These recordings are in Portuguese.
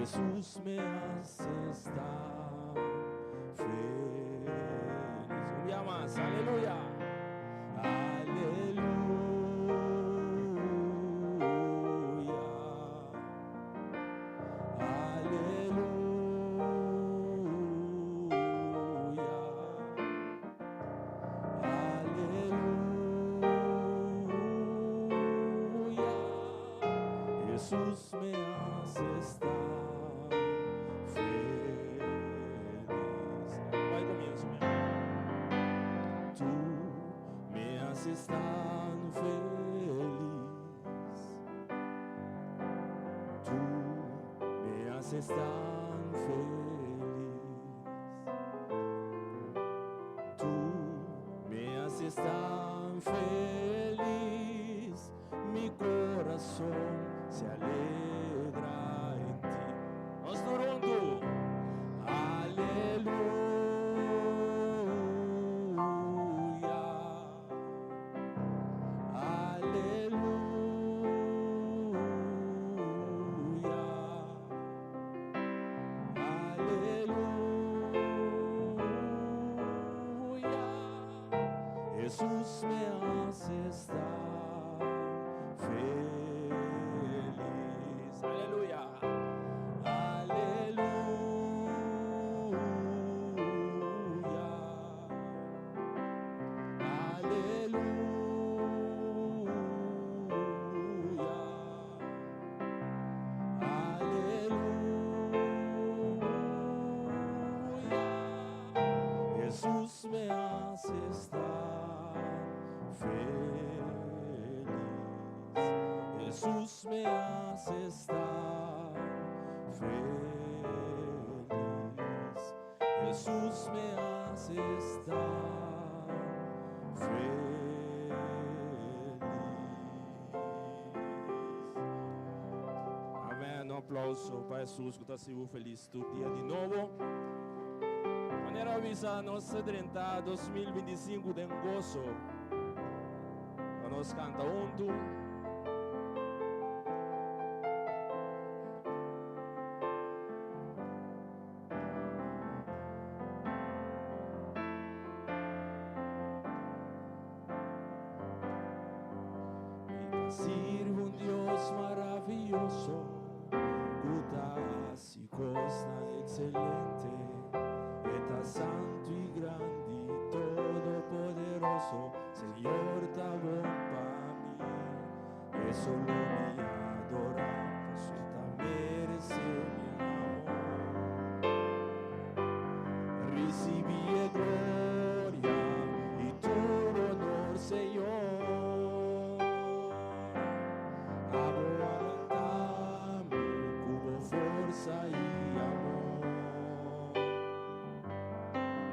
Jesús me hace estar feliz. Un día más, aleluya. Aleluya. Jesús me hace estar feliz. Ahí comienzo, mi amor. Tú me haces tan feliz. Tú me haces tan feliz. Tú me haces tan feliz. Mi corazón se alegra en ti. Vamos todos juntos. Aleluya. Aleluya. Aleluya. Jesús me hace estar feliz. Aleluya. Aleluya. Aleluya. Jesús me hace estar feliz. Jesús me hace estar feliz. Jesús me hace estar feliz. Amém. Um aplauso para Jesus que está sendo feliz todo dia de novo. Maneira avisa nossa 30 2025 de gozo. Nós canta junto. Sirvo un Dios maravilloso, utácicos excelente, está santo y grande y todopoderoso, Señor, está bom para mí, eso lo me adora, pues está merece mi amor. Recibí gloria y todo honor, Señor. Y amor,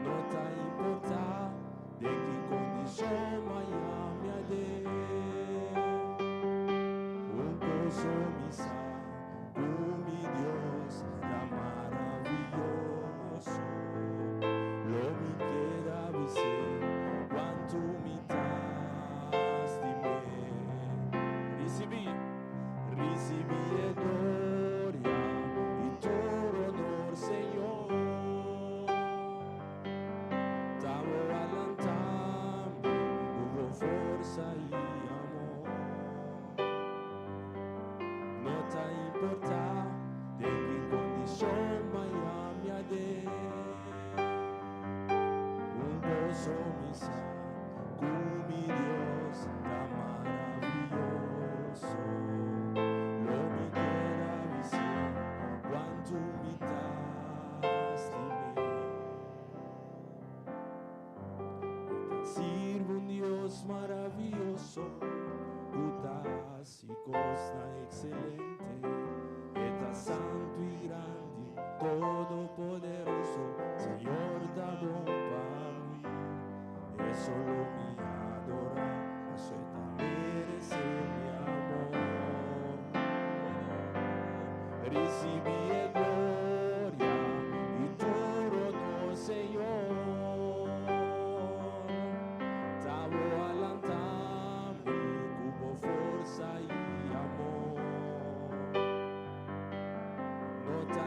no te importa de qué condición me hallé, un gozo misa con mi Dios tan maravilloso, lo me queda decir cuánto me das de mí. Recibí gloria. Señor, estaba adelantando, hubo fuerza y amor. No te importa de qué condición me hallé, un gozo misa con mi Dios tan maravilloso. Lo me queda decir cuánto me das de mí. Sirvo un Dios maravilloso, utácicos tan excelente, está santo y grande, todopoderoso, Señor, está bom para mí, eso lo me adora, eso está merece mi amor. Recibí gloria y todo honor, Señor. Estaba adelantando, hubo fuerza y amor. No te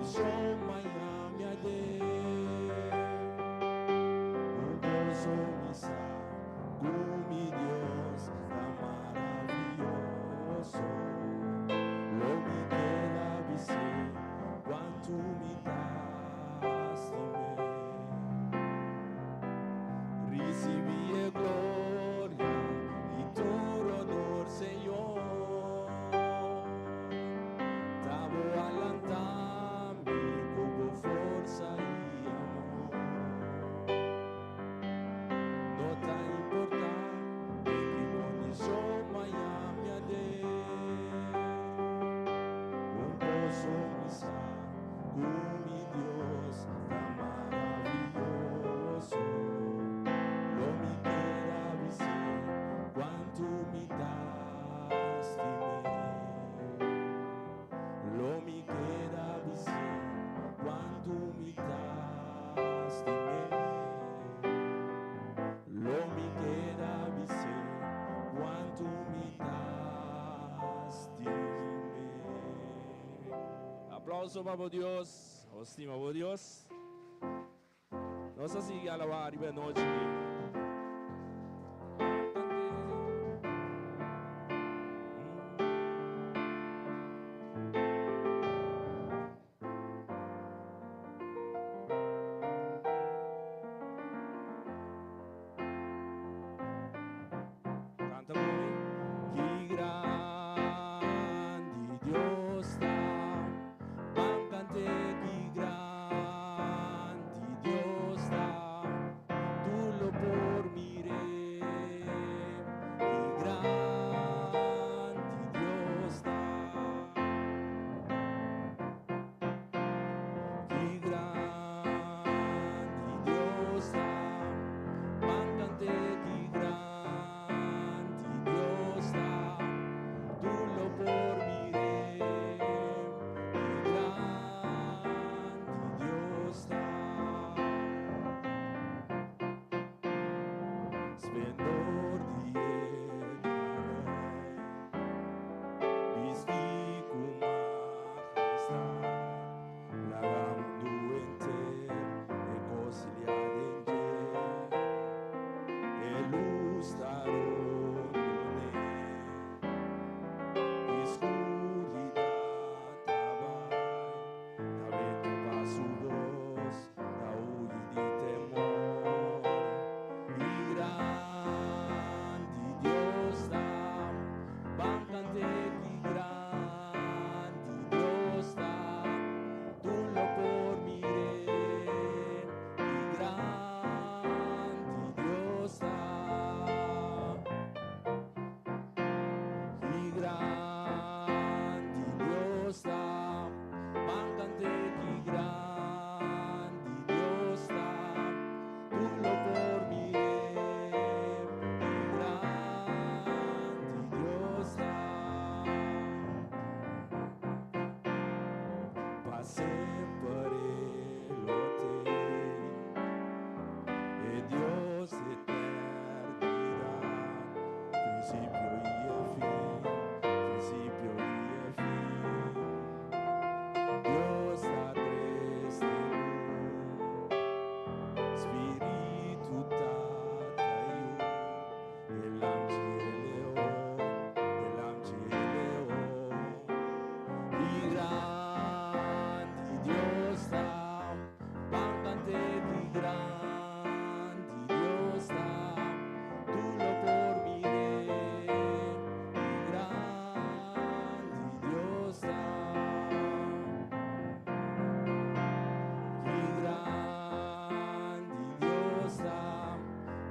condición Miami ayer. Un gozo misa, mi Dios tan maravilloso. Lo mi queda visé, quanto mi dasti me. Recibi gloria y tu honor, Señor. Tavo allantami con forza y amor. No te importa en qué condición Miami ayer. Un gozo misa, mi Dios tan maravilloso. Lo mi queda visé, quanto mi dasti me. Lo mi queda visé, quanto mi dasti me. Lo mi queda visé, quanto mi dasti me. Aplauso para Dios, estima por Dios. Nós assim alabar e noite. Canta comigo. Que grande Deus está. Vamos cantar que grande Deus está. Tu lo por mire. Que grande Deus está. Que grande Deus está. Vamos cantar que grande Deus está. Tu lo por mire. Que grande Deus está. Splendor di Visti con majestad, la mundo entero e consigliare e lustaron escuridad tabai, da vento pa su voz, da huye di temor. Y grande Dios está, van cante que grande Dios está, tú lo por mire, que grande Dios está, que grande Dios está, van cante que grande Dios está, tú lo por mire, que grande Dios está. Pa sempre lo te, e Dios eternidad, principio y fin, principio y fin. Dios da tres de Spiritu Tatayu, el Angeleon, y grande Dios está, van cante que grande Dios está, tú lo por mire, que grande Dios está, que grande Dios está,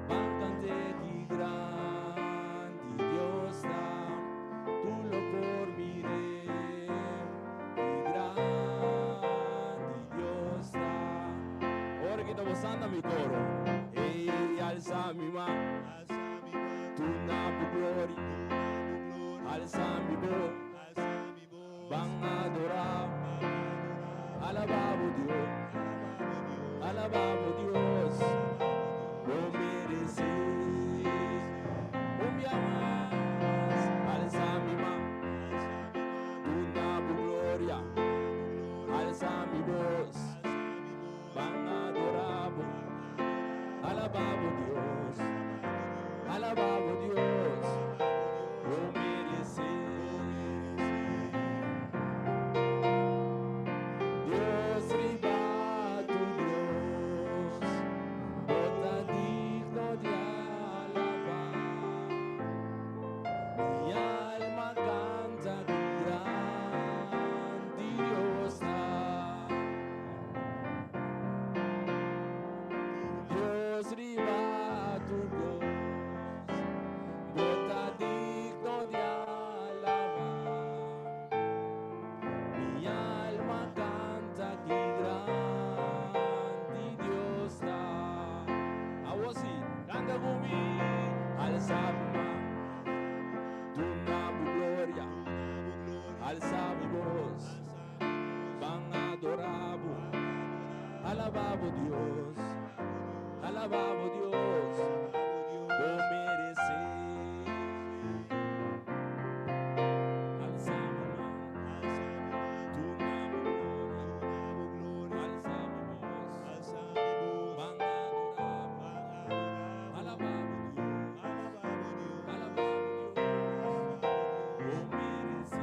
van cante que grande Dios está, tú lo por mire, que grande Dios está. Ora che stavo stando mi coro, e alza mi mano, tu nabu gloria, alza mi voz, van a adorar, alabamos Dios, alabamos Dios, lo mereces, un día más, alza mi mano, tu nabu gloria, alza mi voz, van a adorarlo, alabado Dios, alabado Dios, lo merece. Dios riba tu Dios, bota digno de alabar. Mi alma canta que grande Dios está. Dios riba tu Dios, bota digno de alabar. Mi alma canta que grande Dios está. Ahora sí, canta conmigo, alza mi mano, tu nombre gloria, alza mi voz, van a adorarlo, alabado Dios, alabado Dios, lo merece. Alza mi mano, tu nombre gloria, alza mi voz, van a adorarlo, alabado Dios, alabado Dios, lo merece.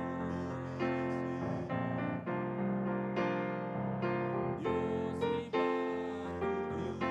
Dios riba tu Dios,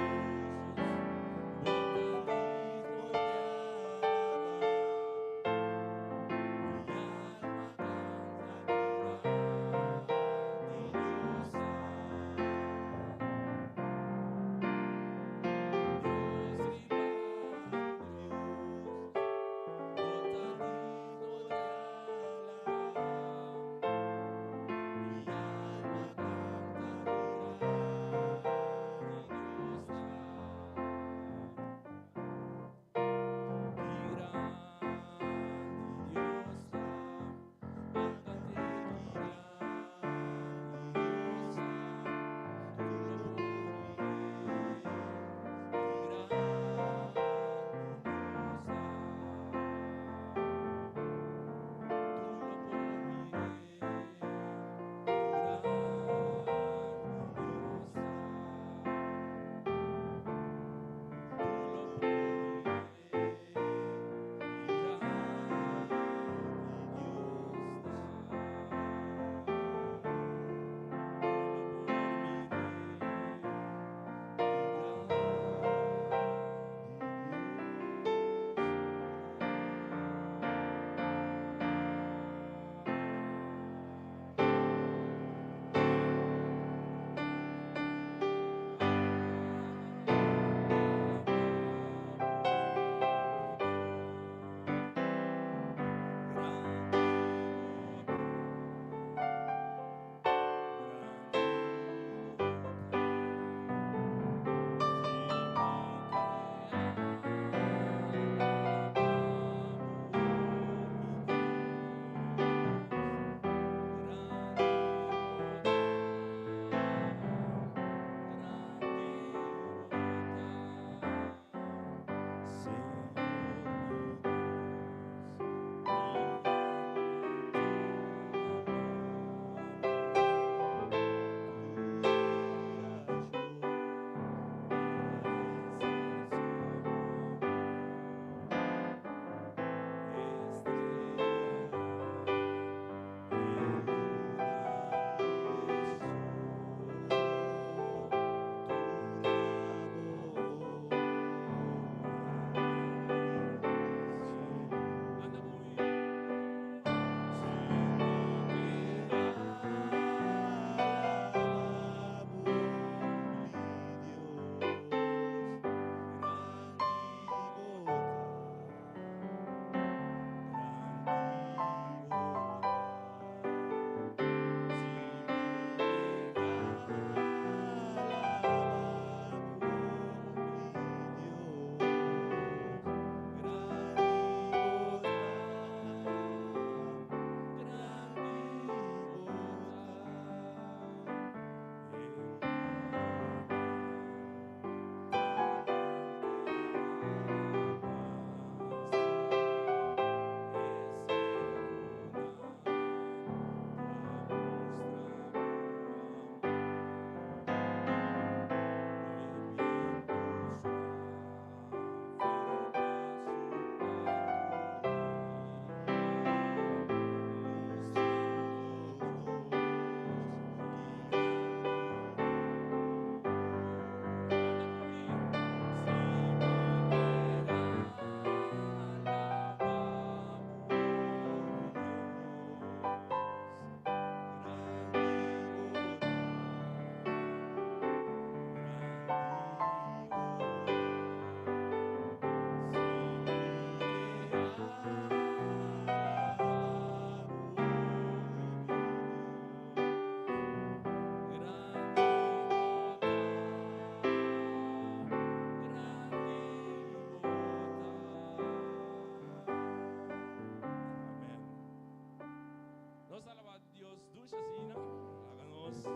Deus.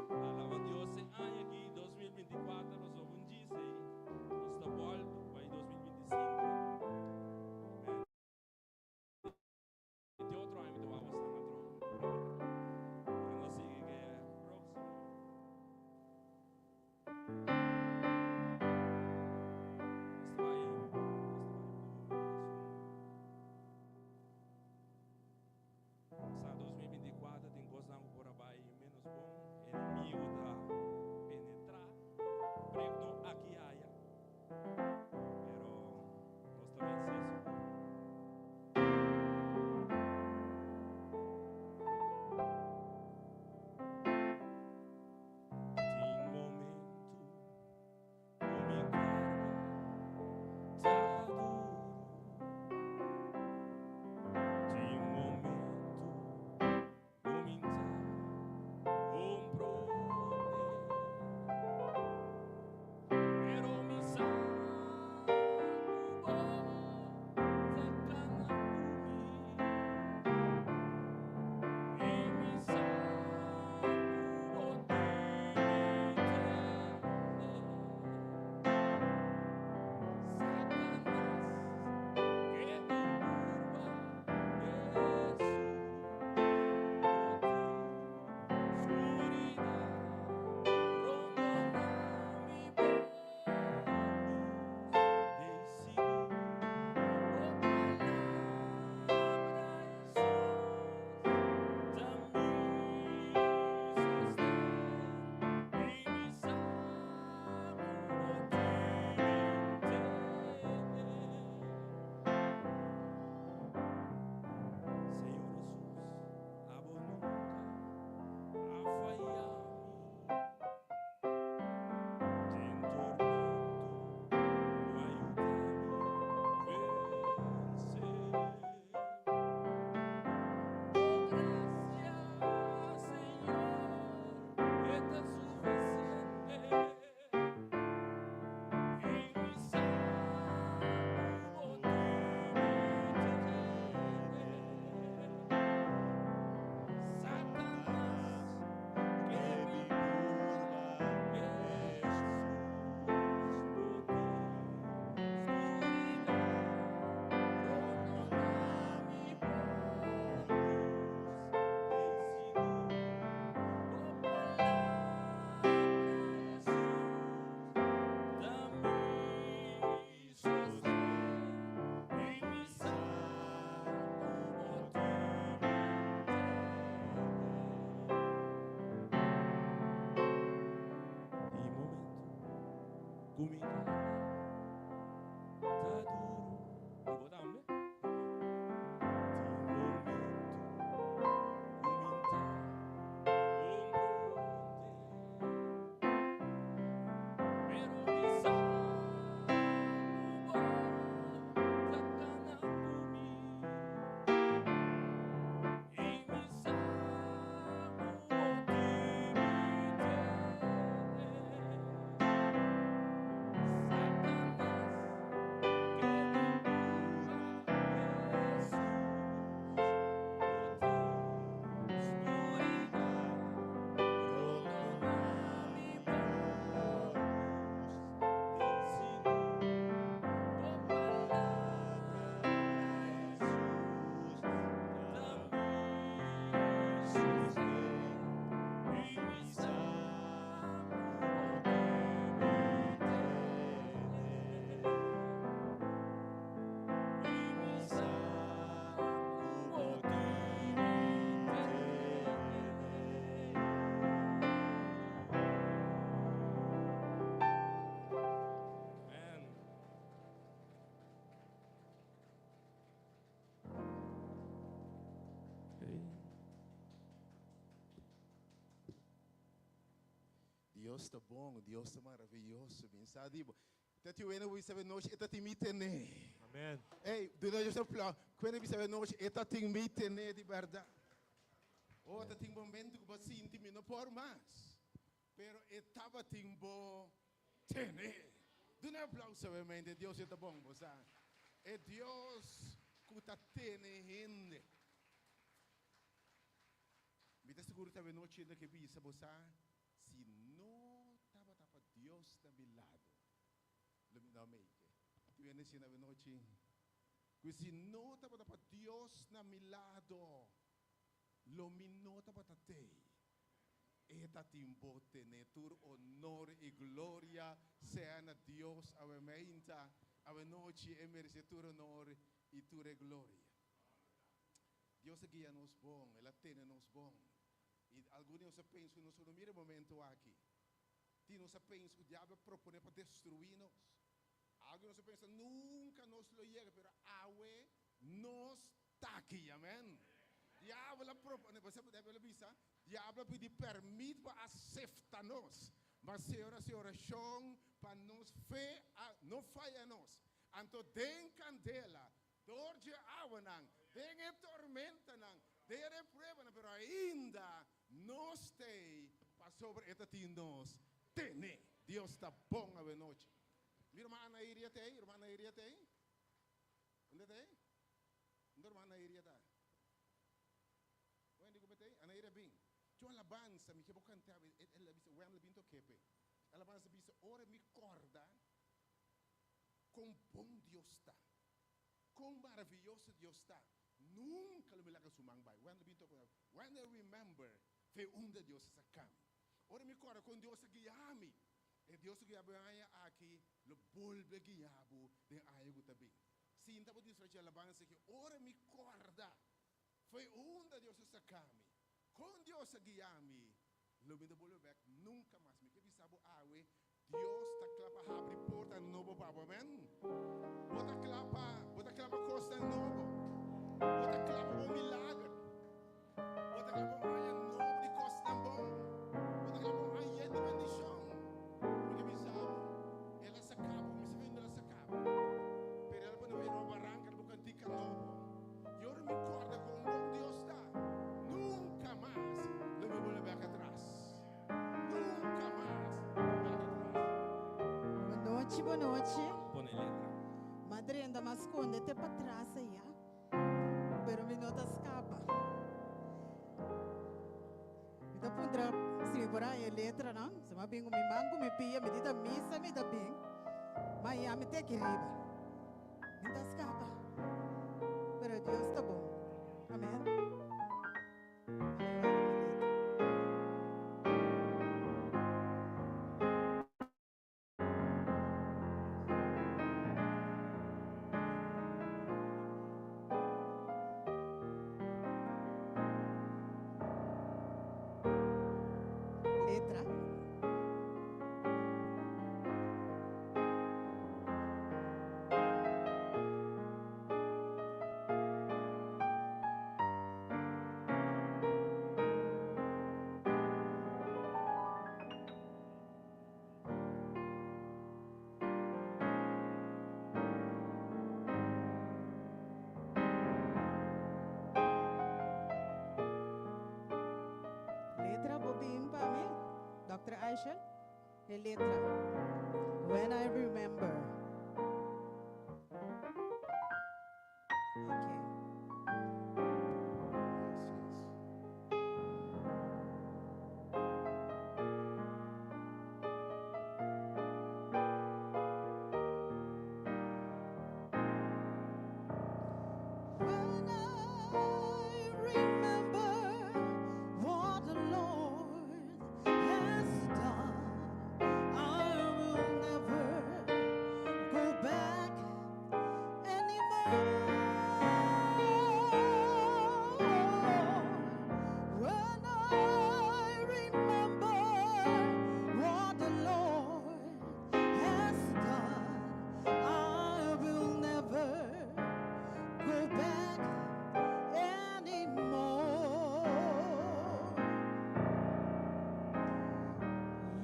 Alaba a Deus. Esse ano aqui, 2024, nós somos um dia, nós estamos volta para 2025. Amém. E tem outro ano que eu vou estar na troca. Eu não sei o que é próximo. Essa 2024 tem coisa por abaixo menos bom, inimigo da penetrar, prego aqui haya, pero nós também se tem momento, o me carga, tá duro, tem momento. Pero mi sangue Deus está bom, Deus está maravilhoso. Bem, sabe? Tati wena we sabe nós eta timite né. Amém. Ei, do nós já plan, quando we sabe nós eta timite né de verdade. Oh, tá tem momento que você intime não por mais. Pero etava timbo tene. Do não aplauso sabe mente Deus está bom, você. É Deus que tá tene hende. Esta seguro tabi noche na kibisa bosa, si no tapa Dios na mi lado, lumina make. Tiene si na noche, que si no tapa Dios na mi lado, lumino tapa tate. Eta timbo tenetur honor y gloria sean a Dios a meinta, a noche merece tu honor y tu gloria. Dios guía nos bon, Él tiene nos bon. E alguns se pensam no primeiro momento aqui. Ti não se pensa o diabo propõe para destruir-nos. Alguns se pensam nunca nos lo llega, pero awe nos está aqui, amém? Diabo la propõe, você deve ver, diabo pede permite para aceitar-nos, mas se oração para nos fé, não falha nos. Então den candela, dorje awanang, den tormenta nang, den prueba, pero ainda no stay para sobre esta nos tene. Dios está bom a noite. Mi hermana iria te, hermana iria te. Onde te? Onde hermana iria ta? Onde como te? Ana iria bem. Tu alabanza mi che bo cantava, ela disse, "Ué, ela binto kepe." Alabanza disse, "Ora mi corda com bom Deus está. Com maravilhoso Deus está. Nunca me laga sumang bai. When I remember, fe unda Deus sa cam. Ora mi corda com Deus guiami. E Deus guiabu aya aqui, lo bolbe guiabu de aya gutabi. Sinta po diz a alabanza que ora mi corda, fe unda Deus sa cami. Com Deus guiami, lo me bolbe back nunca mais. Me que bisabo awe, Deus ta clapa abre porta novo para amen. Bota clapa costa novo. Bota clapa o milagre. Bota clapa aia novo de costa bom. Bota clapa aia de bendição. Porque bisabo, ela se acaba, me se vende ela se acaba. Pero ela pode ver uma barranca, no cantica novo. E ora me corda com um bom Deus está. Nunca mais le me vuelve back atrás. Nunca mais back atrás. Boa noite. Pone letra. Madre anda masconde te para trás aí, pero me nota escapa. Então pondrá se me porá a letra, não? Se me bingo me mango me pia me dita missa me da bing, mas já me tem que riba. Me dá escapa. Pero Deus está bom. Amém. Letra. Letra bobin pa mi. Dr. Aisha. Letra. When I remember. Okay. When I remember what the Lord has done, I will never go back anymore. When I remember what the Lord has done, I will never go back anymore.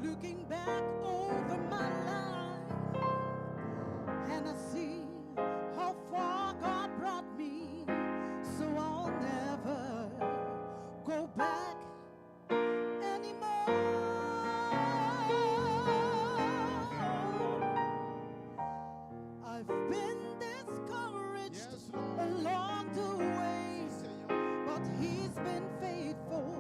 Looking back over my life, and I see how far God brought me, so I'll never go back anymore. I've been discouraged Yes, Lord. along the way, Senhor. but He's been faithful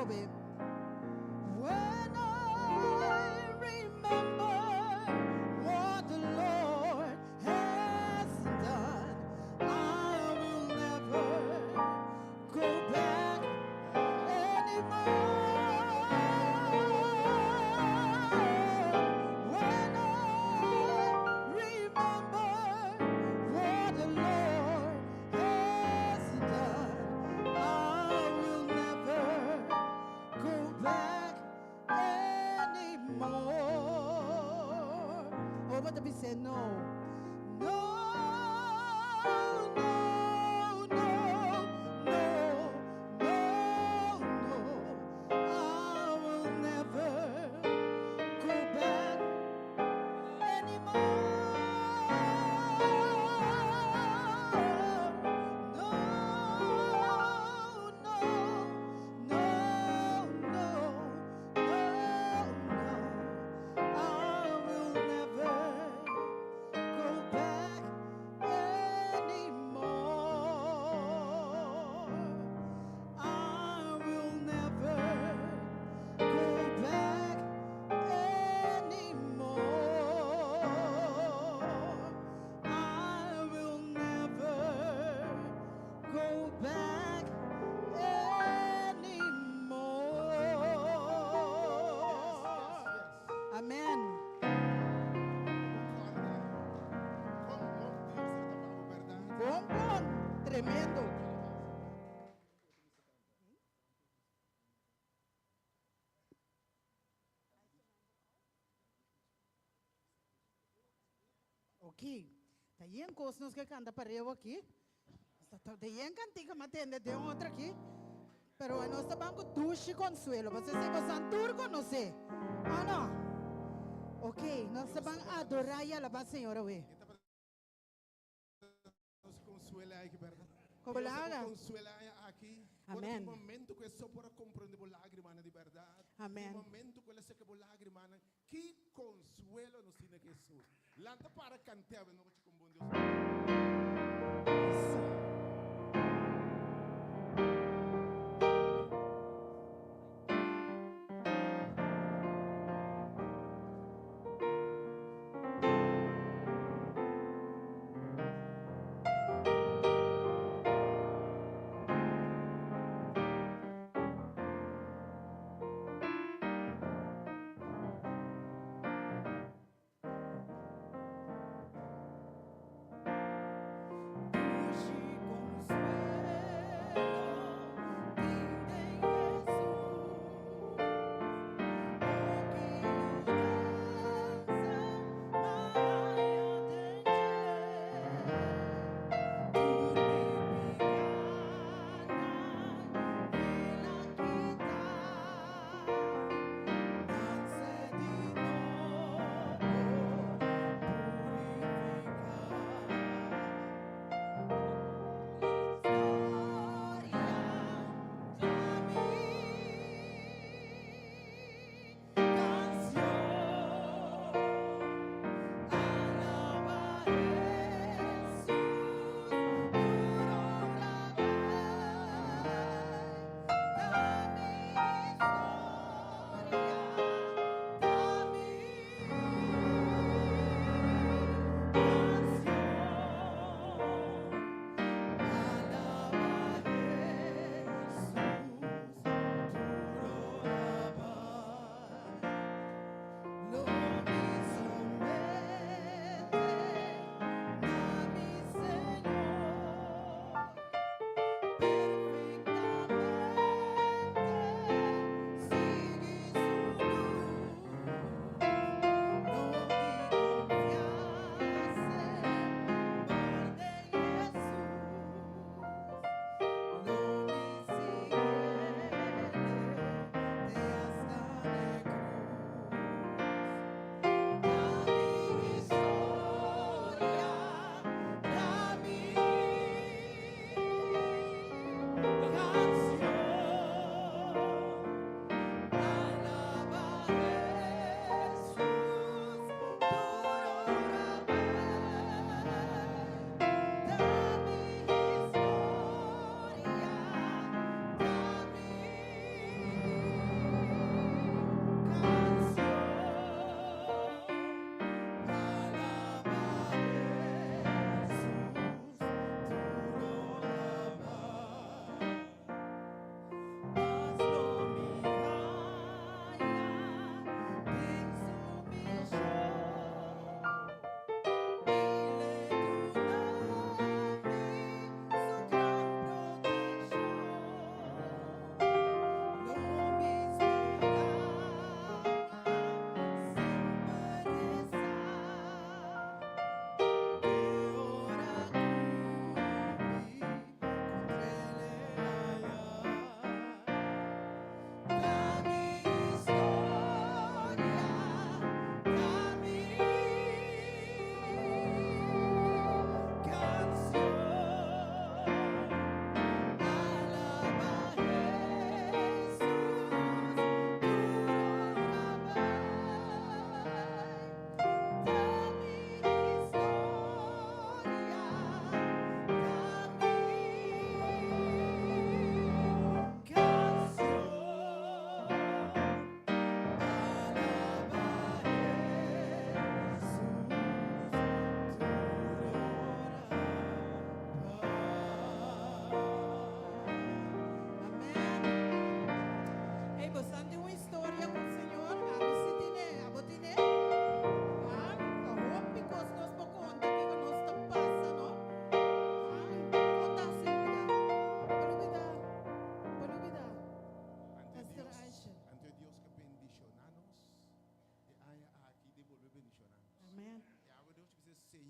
coro, babe. When I remember what the Lord has done, I will never go back anymore. When I remember what the Lord has done, I will never go back anymore. Oh, but we said no. No, no, no, no, no, no. I will never go back anymore. No, no, no, no, no, no. I will never go back anymore. I will never go back anymore. I will never go back anymore. Amen. Bom, bom, tremendo. Ok, tá aí em cosnos que canta para eu aqui. Tá aí em cantiga matende de outra aqui. Pero a nossa banco duche consuelo. Você se você turco não sei. Ah não. Ok, nossa banco adorar e alabar Senhor we. Nos consuela aqui, verdade? Como Deus lá? nos consuela aqui. Amém. No momento que só para compreender por lágrima de verdade. Amém. No momento que ele se que por lágrima, que consuelo nos tiene Jesus. Lanta para cantar, não te com bom Deus.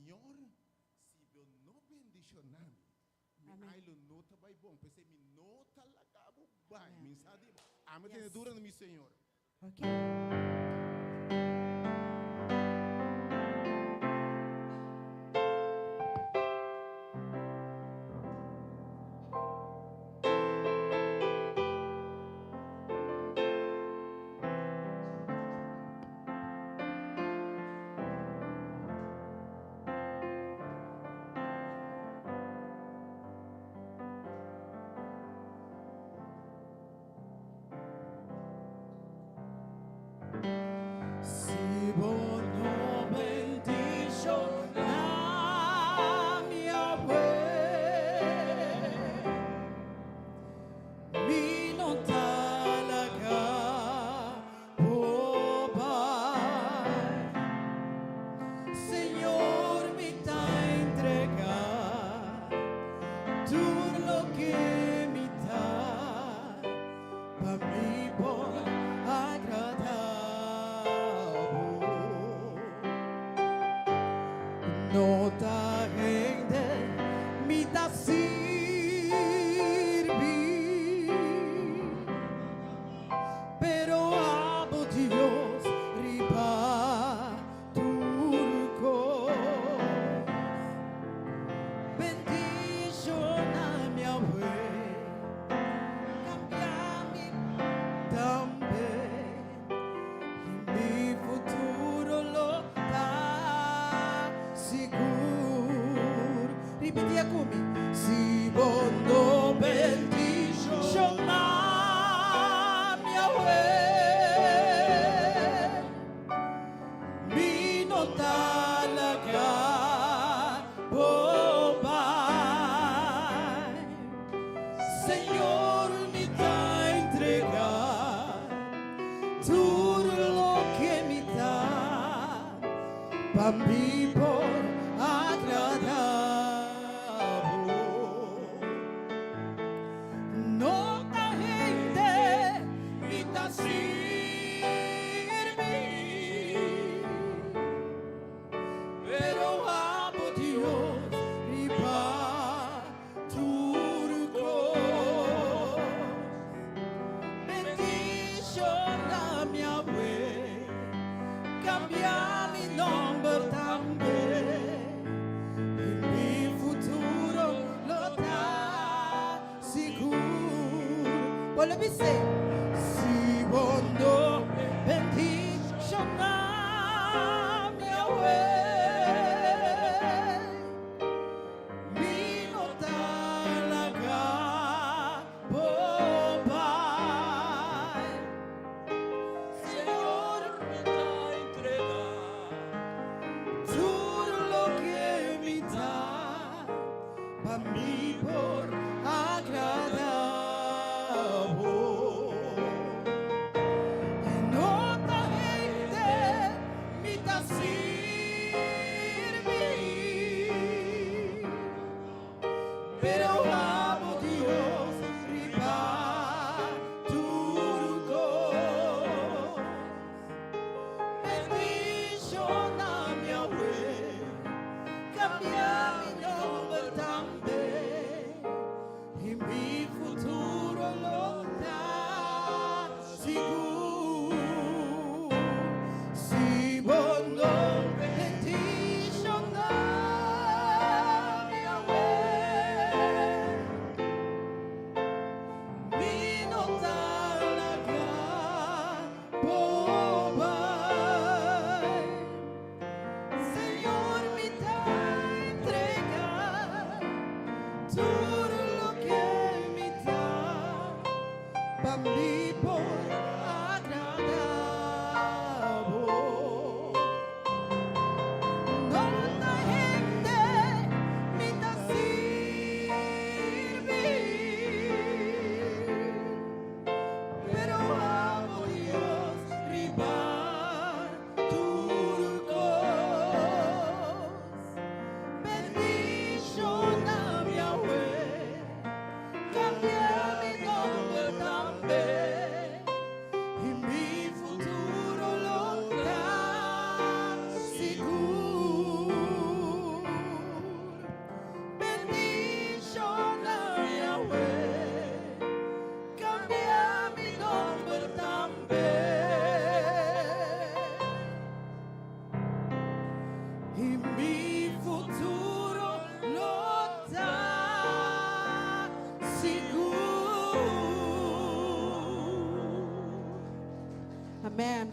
Señor, si yo no bendicionar, mi Amén. ay lo nota vai bom, pensei mi nota la cabo vai, Amén. mi sabe, ame Yes. tiene dura no mi Señor. Okay. Si vos no bendicionas mi abuelo, mi no talaga po Pai. Señor, me ta entregar todo lo que me da para mí por no ta gente mi ta sirvi, pero amo Dios riba turco. Bendición a mi abuelo, cambiami también, y mi futuro lo da seguro. Ripetia comigo. Si vos no bendicionas mi abuelo, mi no talaga po Pai. Señor, me da entregar todo lo que me da para mí por agradar. No ta gente me ta sirvi, pero amo Dios riba turco. Bendición a mi abuelo, cambia mi nombre también, y mi futuro lo da seguro. Vuelve a decir, si vos no bendicionas mi abuelo, mi no talaga po Pai. Señor, me da entregar todo lo que me da para mí por agradar. En otra gente me da servir, pero amo Dios riba turco. Bendición a mi abuelo, cambia mi nombre también, Amen.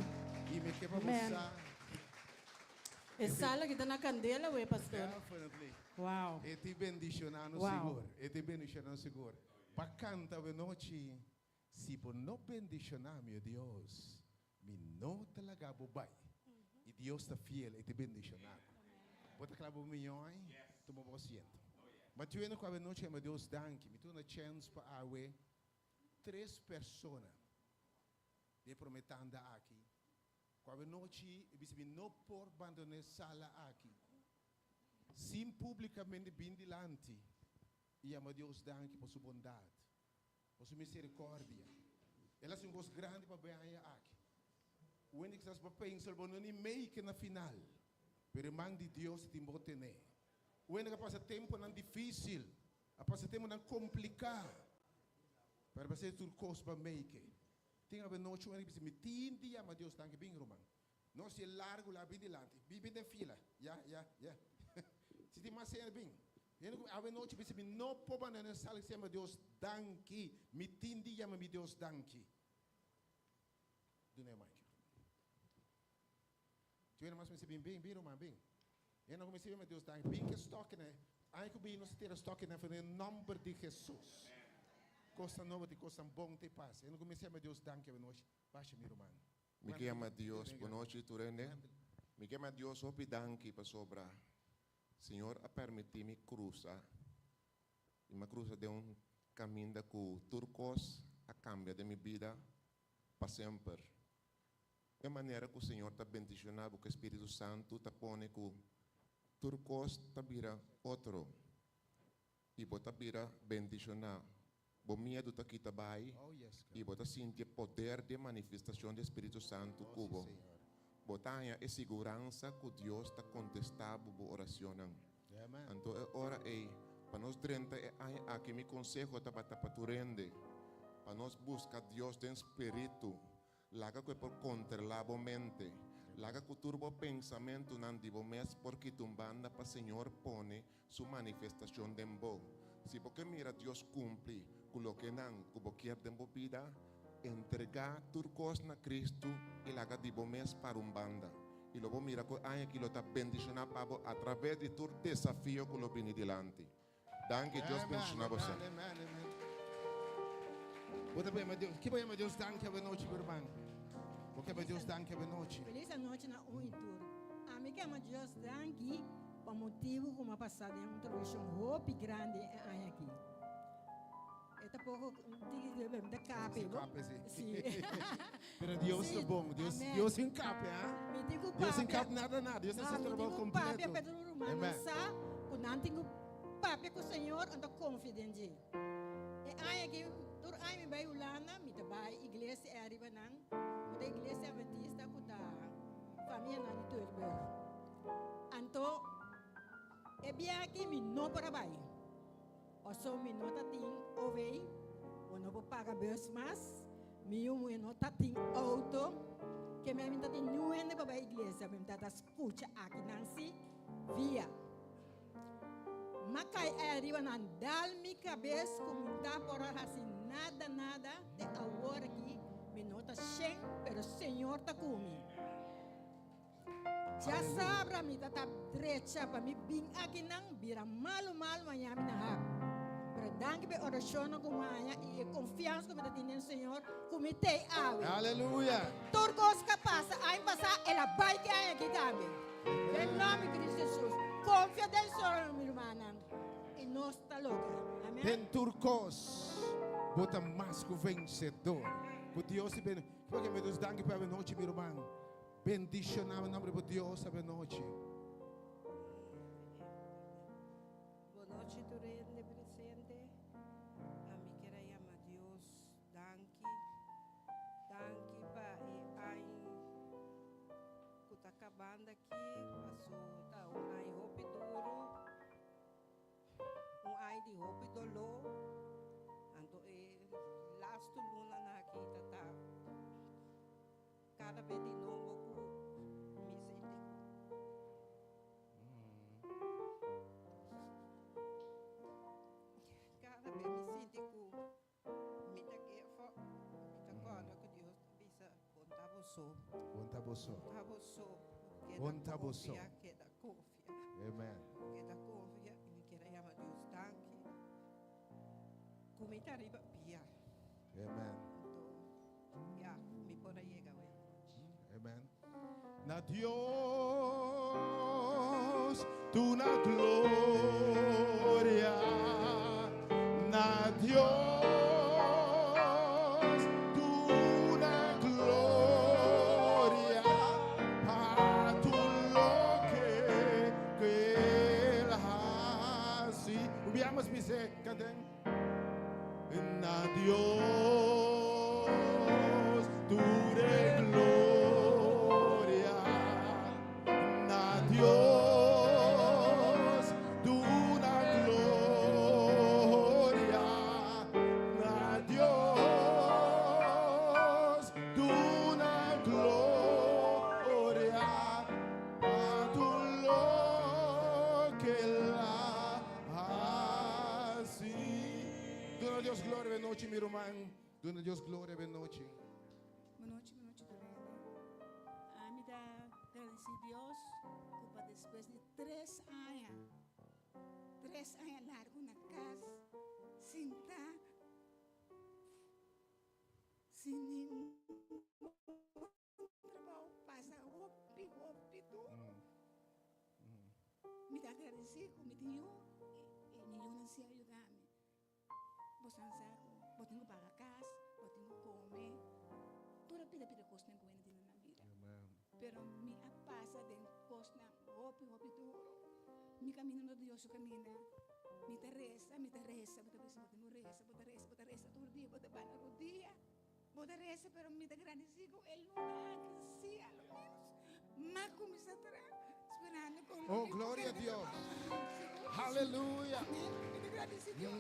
E me quebra Amen. você. E sala que está na candela, ué, pastor? Definitely. Uau. E te bendicionando Wow. seguro. E te bendicionando seguro. Para cantar a noite, se por não bendicionar, meu Deus, me não te lagar bobai. E Deus está fiel e te bendicionar. Bota claro milhão, tu me siento. Mas tu ainda com a noite, meu Deus, danke. Me tu na chance para a 3 pessoas de prometendo aqui. Com a noite, eu não por abandonar sala aqui. Sim, publicamente bem dilante. E a Deus danke por sua bondade, por sua misericórdia. Ela é um gosto grande para bem aqui. O único que você pensa, não é meio que na final. Pero a mão de Deus tem que ter. O único que passa tempo não difícil, passa tempo não complicado. Para você tudo coisa para meio que. Tem a noite, o único que me tem dia, mas Deus danke bem, Romano. Não se largo lá bem dilante, bem de fila. Ya. Se tem mais cena bem. A noite me não pode na sala que Deus danke, me tem dia, mas Deus danke. Do não é mais. Tu ainda mais me bem, Romano, bem. Eu não comecei a Deus danke, bem que estoque, né? Aí que bem não se ter estoque, né? Foi no nome de Jesus. Coisa nova de coisa bom te passa. Eu não comecei a Deus danke a noite. Baixa meu Romano. Me chama Deus, boa noite, Turene. Me chama Deus, hopi danke para sobra. Senhor, a permitir-me cruzar. E me cruza de caminho com turcos, a cambia de minha vida para sempre. É a maneira que o Senhor está bendicionado, que o Espírito Santo está pondo que turcos está vira outro. E bota vira bendicionado. O medo está aqui também. E bota sentir poder de manifestação do Espírito Santo cubo. Botanha é segurança que Deus está contestando a oração. Então, ora para nós 30 anos aqui me consejo para turende, para nós buscar Deus em espírito, laga que por controlar a mente, laga que turbo pensamento não divo mais porque tumbanda para Senhor pone sua manifestação de bom. Se porque mira Deus cumpre com o que não, com o que é de vida, entregar turcos na Cristo e laga divo mais para banda. E logo mira que hay aqui lo está bendicionando a través de tu desafio que lo viene delante. Danke Deus bendicionar você. Bota bem, Deus. Que bem, Deus danke a noite, meu irmão. Porque Deus danke a noite. Feliz noite na Unitur. A mim que Deus danke por motivo como passado em uma televisão hope grande aqui. É pouco da capa, sim. Pero Deus é bom, Deus encape, Deus encape nada, Deus é seu trabalho completo. Amém. Quando não tem papo com o Senhor, ando confidente. E aí aqui, tur aí me vai ulana, me trabalha igreja é arriba não, da igreja adventista com da família não de turbo. Então, é bem aqui me não para baixo. O so mi nota ting ovei, o não vou pagar bus mas, mi nota ting auto, que me minta ting nuende para a igreja, me minta escuta aqui nansi via. Macai é arriba na dal mi cabeça como tá por assim nada de agora aqui, mi nota shen, pero Senhor tá comigo. Já sabe mi tá direita para mi bing aqui não vira malo manhã mi na danke per orazione come e confianza come da tiene il Signore come te ave. Aleluia. Turcos que passa a passar ela vai que aí aqui também. Em nome de Cristo Jesus. Confia del Senhor, minha irmã. E nós está louca. Amém. Tem turcos. Bota mais que vencedor. Que Deus se bendiga. Porque meu Deus danke para a noite, meu irmão. Bendicionar o nome de Deus a noite. Boa noite, Turende presente. A mim quero chamar Deus, danke para ai que está acabando aqui, passou tá ai roupa duro, ai de roupa dolor, então last luna na aqui tá cada vez de novo taboso. Ontaboso. Taboso. Ontaboso. Queda confia. Amen. Queda confia. Me queda llama Dios tanque. Comita arriba pia. Amen. Então, ya, me pode llegar hoje. Amen. Na Dios, tu na gloria. Na Dios, tu na gloria. Pa tu lo que él hace. Hubiéramos dice, canten. Na Dios, tu de gloria. Na Dios, tu na gloria. Na Dios, tu na gloria. A tu lo que la hace. Dona Deus glória, boa noite, meu irmão. Dona Deus glória, boa noite. Boa noite, Dorena. Me dá agradecer a Deus, que depois de 3 anos largo na casa, sentar, sem nenhum trabalho, passa roupa, tudo. Me dá agradecer que me deu, e nenhum se ajudar-me. Vou pensar, vou ter que pagar a casa, vou ter que comer. Toda pida coisa não aguenta na vida. Pero me passa de coisa roupa duro. Me caminho no Deus caminha. Me te reza, bota reza, todo dia, bota bana no dia. Bota reza, pero me te agradecido el lugar que sea lo menos. Mas começa a esperando com Oh, glória a Deus. Aleluia. Me te agradecido Deus.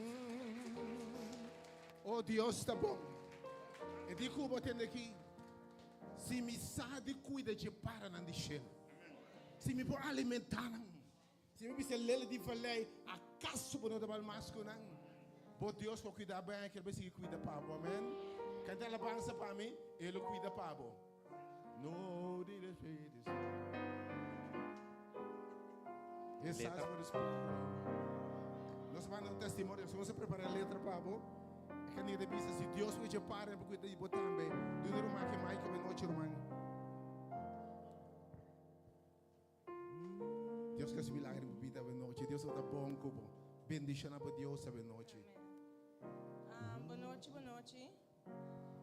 Oh, Deus está bom. E digo que eu vou ter aqui. Se me sabe, cuida de para não deixar. Se me pode alimentar, se me precisa ler de falei, a casa para não dar mais com não. Bom Deus vai cuidar bem, que ele vai seguir cuidar para você, amém? Canta a alabança para mim, ele cuida para você. No defeito. Esse é o Espírito. Nós vamos no testemunho, vamos preparar a letra para você. Que nem deve ser, se Deus vai te parar para cuidar de você também. Do irmão que mais que vai noite, irmão. Deus quer se milagre na vida da noite. Deus está bom, como bendição para Deus essa noite. Boa noite.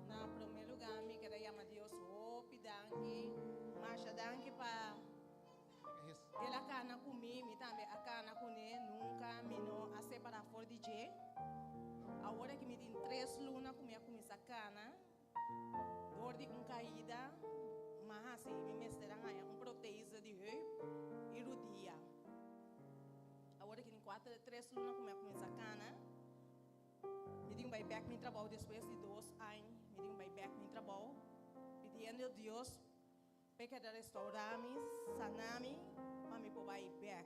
Na primeiro lugar, me quero chamar Deus, pidangue, marcha dangue para ela cana comigo, me também a cana com ele, nunca me não a separar fora de je. Agora que me tem 3 lunas comigo essa cana, bordi com caída, mas assim me mestrar ganha proteína de rei e rodia. Agora que tem 3 lunas comigo essa cana, me tem back meu trabalho depois de 2 anos, me tem back meu trabalho, pedindo a Deus para que restaurar-me, sanar-me, mas me pôr back.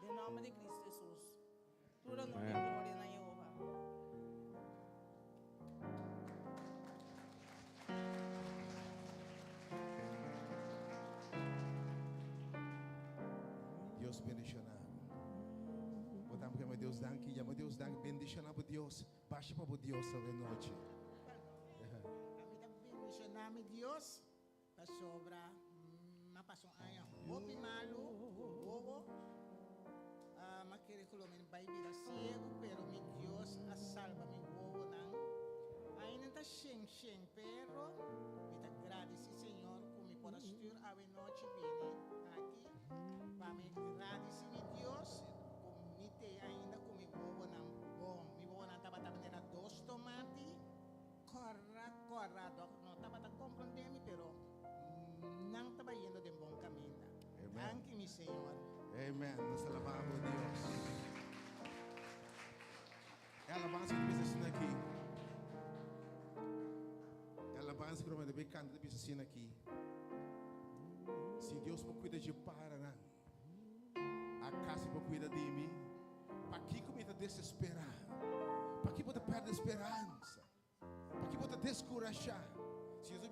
Em nome de Cristo Jesus. Tudo no nome de glória na Jeová. Deus bendicionar. Botamos que Deus danke, chama Deus danke, bendicionar para Deus. Baixa para Deus essa noite. Bendicionar-me Deus para sobra, mas passou aia, roupa malu, bobo. Mas querer que o vai vida cego, pero mi Deus a salva mi bobo não. Ainda está shen, pero me te agradece Senhor que me pode assistir a noite bem aqui. Para me agradecer mi Deus, me te ainda com mi bobo não bom. Mi bobo não estava também 2 tomates, corra, não estava compreendendo, pero não estava indo de bom caminho. Danke mi Senhor. Amém. Nós alabamos a Deus. É a alabança que precisa ser aqui. É a alabança que nós devemos cantar precisa ser aqui. Se Deus não cuida de para, não. A casa não cuida de mim. Para que começa a desesperar? Para que você perde a esperança? Para que você descorajar? Se Jesus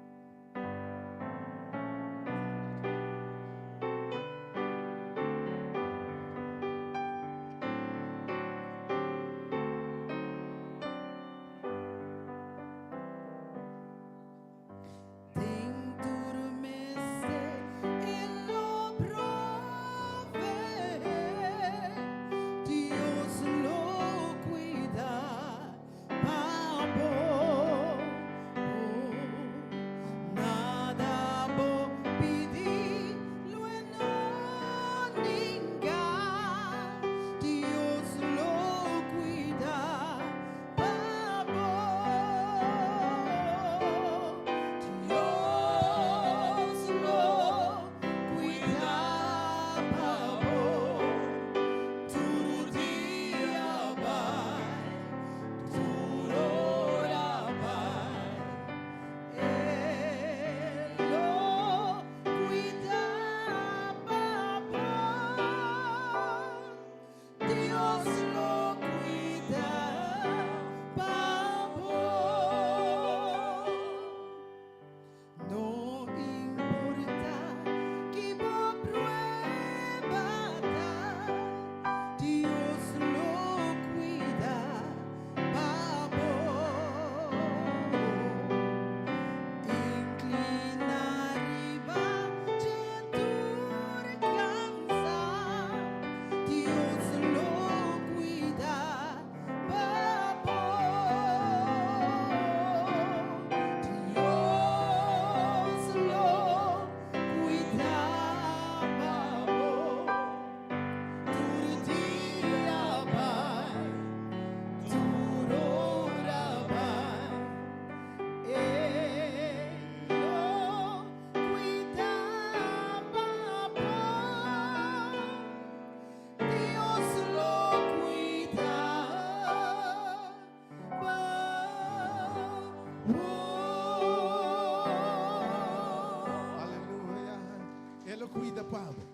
Él lo cuida, Pablo.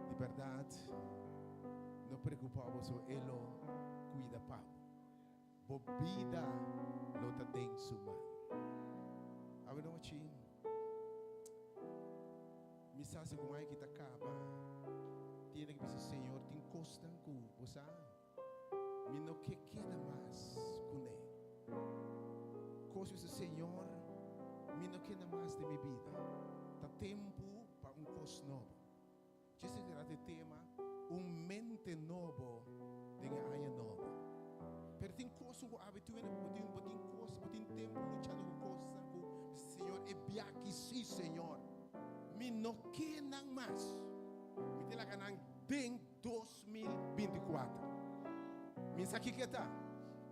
De verdad, no preocupamos, Él lo cuida, Pablo. Por vida, lo está en su mano. A noite, me sabe como é que está acaba. Tiene que dizer, Senhor, te encostam com você. Me não que queda mais com Ele. Coisa dizer, Senhor, me não queda mais de minha vida. Tá tempo para coisa novo. Disse que era de tema, mente novo, de área nova. Pero tem coisa que habitualmente botin coisa, botin tempo luchando com coisa, Senhor, é bem aqui sim, Senhor. Me não queda mais. Me tem lá ganhar em 2024. Me sabe que tá?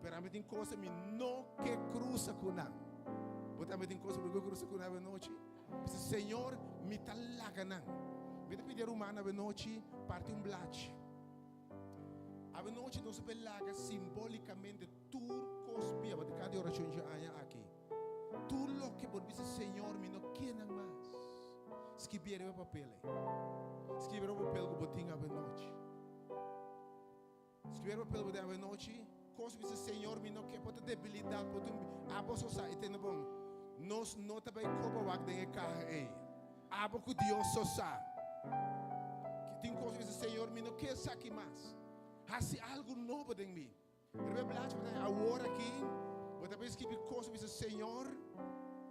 Pero me tem coisa me não que cruza com nada. Botar me tem coisa que cruza com nada noite. Senhor, me tá lá ganhar. Me pedir humana a noite parte blate. A noite nós belaga simbolicamente tudo cospia, mas cada oração já há aqui. Tudo lo que por dizer Senhor, me não queda mais. Escrever o papel. Escrever o papel que botinha a noite. Escrever o papel que botinha a noite. Coisa que dizer Senhor, me não quer por debilidade, por abo só e tem bom. Nós não também como o acto de carro aí. Abo que Deus só sabe. Que tem coisa que dizer Senhor, me não quer saque mais. Hace algo novo em mim. Agora aqui, eu também escrevi coisas que dizer Senhor,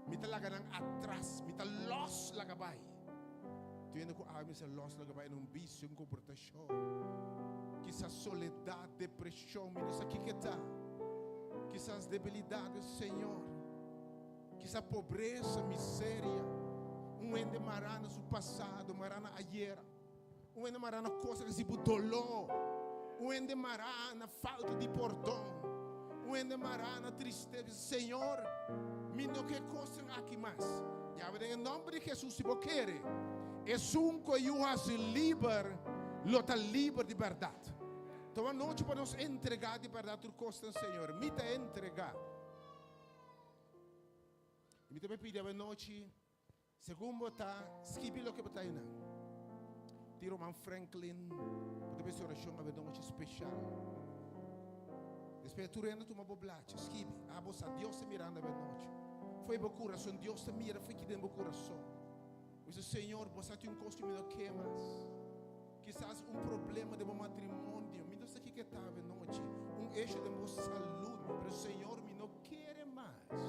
me está lá atrás, me está los lá gabay. Tu ainda com a me está los lá gabay num vício, em comportação. Quizás soledade, depressão, me não sei o que está. Quizás debilidade, Senhor. Quizás pobreza, miséria. Ende marana no passado, marana ayer. Ende marana coisa que se dolor. Ende marana falta de perdão. Ende marana tristeza. Senhor, me não que coisa aqui mais. E em nome de Jesus, se você quer, é que eu as livre, lota livre de verdade. Então a noite para nos entregar de verdade tudo costa, Senhor. Me te entregar. Me te pedir a noite, segundo está, escrevi o que está aí não. Tiro man Franklin, para ver se oração a noite especial. Depois tu renda tu uma boblate, escrevi, a bolsa Deus te mirando a noite. Foi meu coração, Deus te mira, foi que dentro do coração. Disse, Senhor, você tem costume de queimas. Quizás problema de meu matrimônio, me não sei o que está a noite, eixo de minha saúde, mas o Senhor me não quer mais.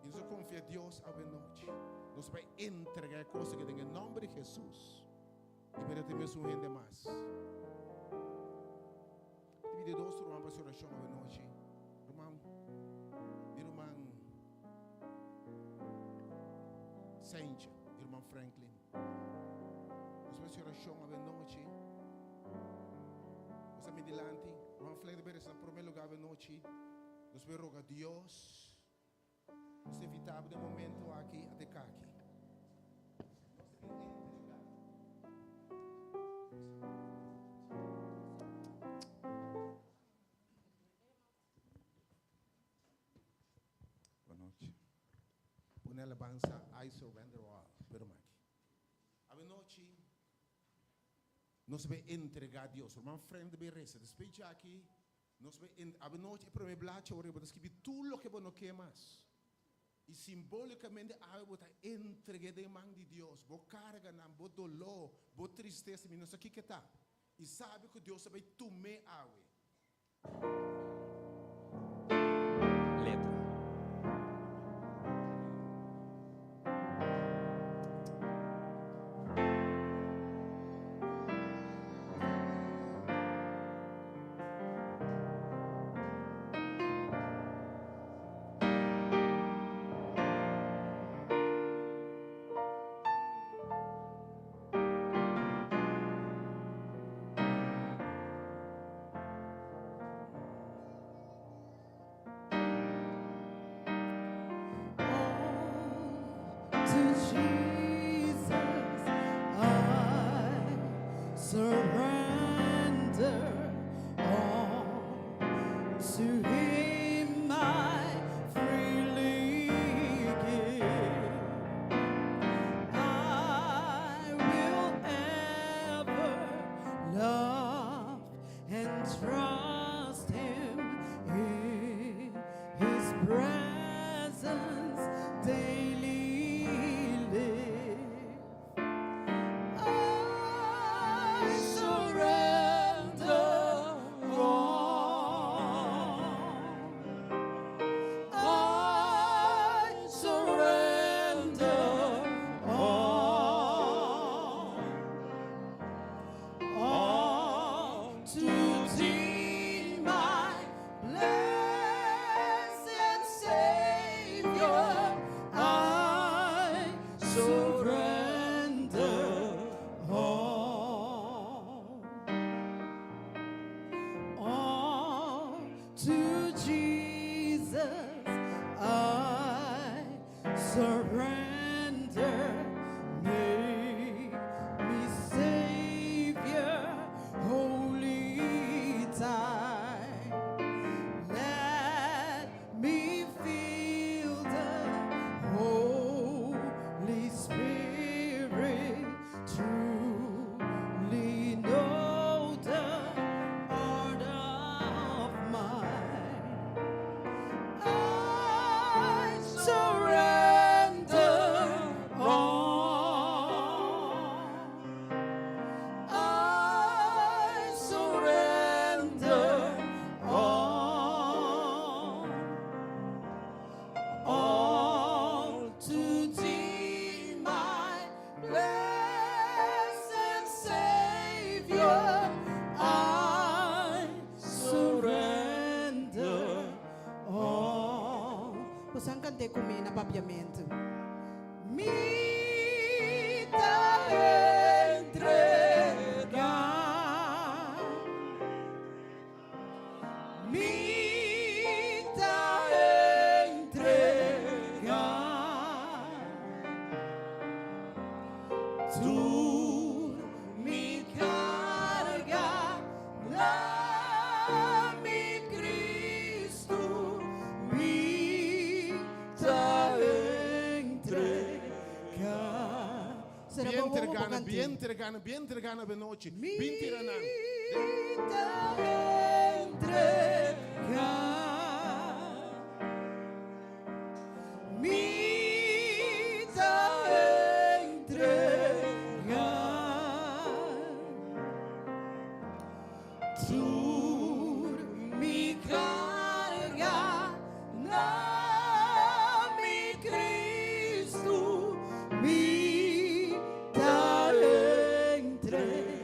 E nós confia em Deus a noite. Nós vamos entregar a coisa que tem em nome de Jesus. E para ter mesmo rende mais. Divide dois irmãos para a oração a noite. Irmão Saint, irmão Franklin. Nós vamos oração a noite. Nós vamos adiante. Irmão Franklin, está em primeiro lugar a noite. Nós vamos rogar a Deus. Nós evitamos de momento aqui até cá aqui. Boa noite. Põe a alabança, I surrender all. Vamos aqui. A noite, nós vamos entregar a Deus. O irmão Frank de reza. Depois de aqui, nós vamos a noite, para me blacha, eu vou escrever tudo o que você não quer mais. E simbolicamente, eu vou entregar de mão de Deus. Vou carregar, vou dolor, vou tristeza, não sei o que está. E sabe que Deus vai tomar água. Letra. to him I freely give. I will ever love and trust him in his presence daily live. I surrender all. I surrender all to thee, my blessed Savior. I surrender all to Jesus. I surrender. Make me Savior, holy time. Let me feel the Holy Spirit, truly know the art of mine. I surrender all. I surrender all to thee, my blessed Savior. I surrender all. Possiamo cantare con me in abbiamento. Mi da entregar, mi da entregar. Tu mi carga, dami Cristo, mi da entregar. Será bom, vamos cantar. Bien entregando per noche. Bien tirando. Vida entregar, vida entregar. Tu mi carga, dami Cristo, mi da entregar.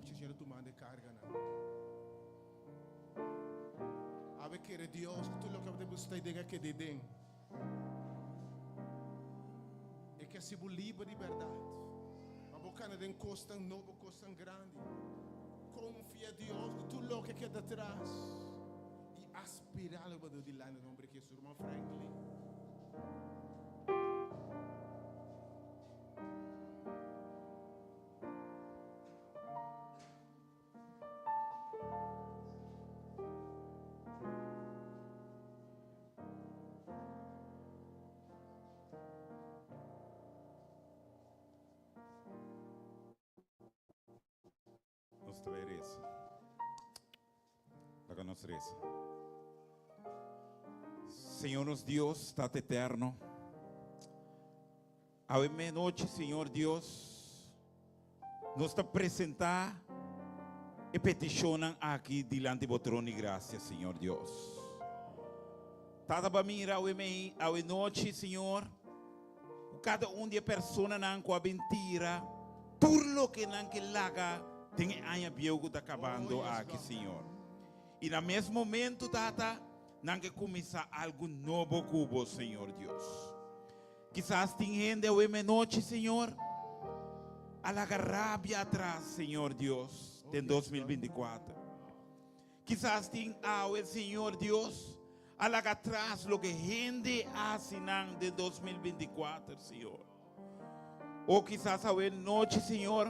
noche, Señor, tu mano de carga. A ver, quiere Dios, tú lo que te gusta y diga que de den. É que se livre de verdade. A boca não encosta novo, costa grande. Confia em Deus, tu lo que queda atrás. E aspirar o bado de lá no nome de Jesus, irmão Franklin. Nos traerás. Para nos reza. Senhor nos Deus, Tata eterno. A noite, Senhor Deus, nos apresentar e peticionam aqui diante do trono de graça, Senhor Deus. Tata para mira a noite, Senhor, cada de pessoa não com a mentira, tudo que não que laga tem a biego tá acabando aqui, Senhor. E no mesmo momento, Tata, não que começar algo novo cubo, Senhor Deus. Quizás tem gente hoje noite, Senhor, a la rabia atrás, Senhor Deus, em 2024. Quizás tem hoje, Senhor Deus, a la atrás lo que gente hace de 2024, Senhor. Ou quizás hoje noite, Senhor,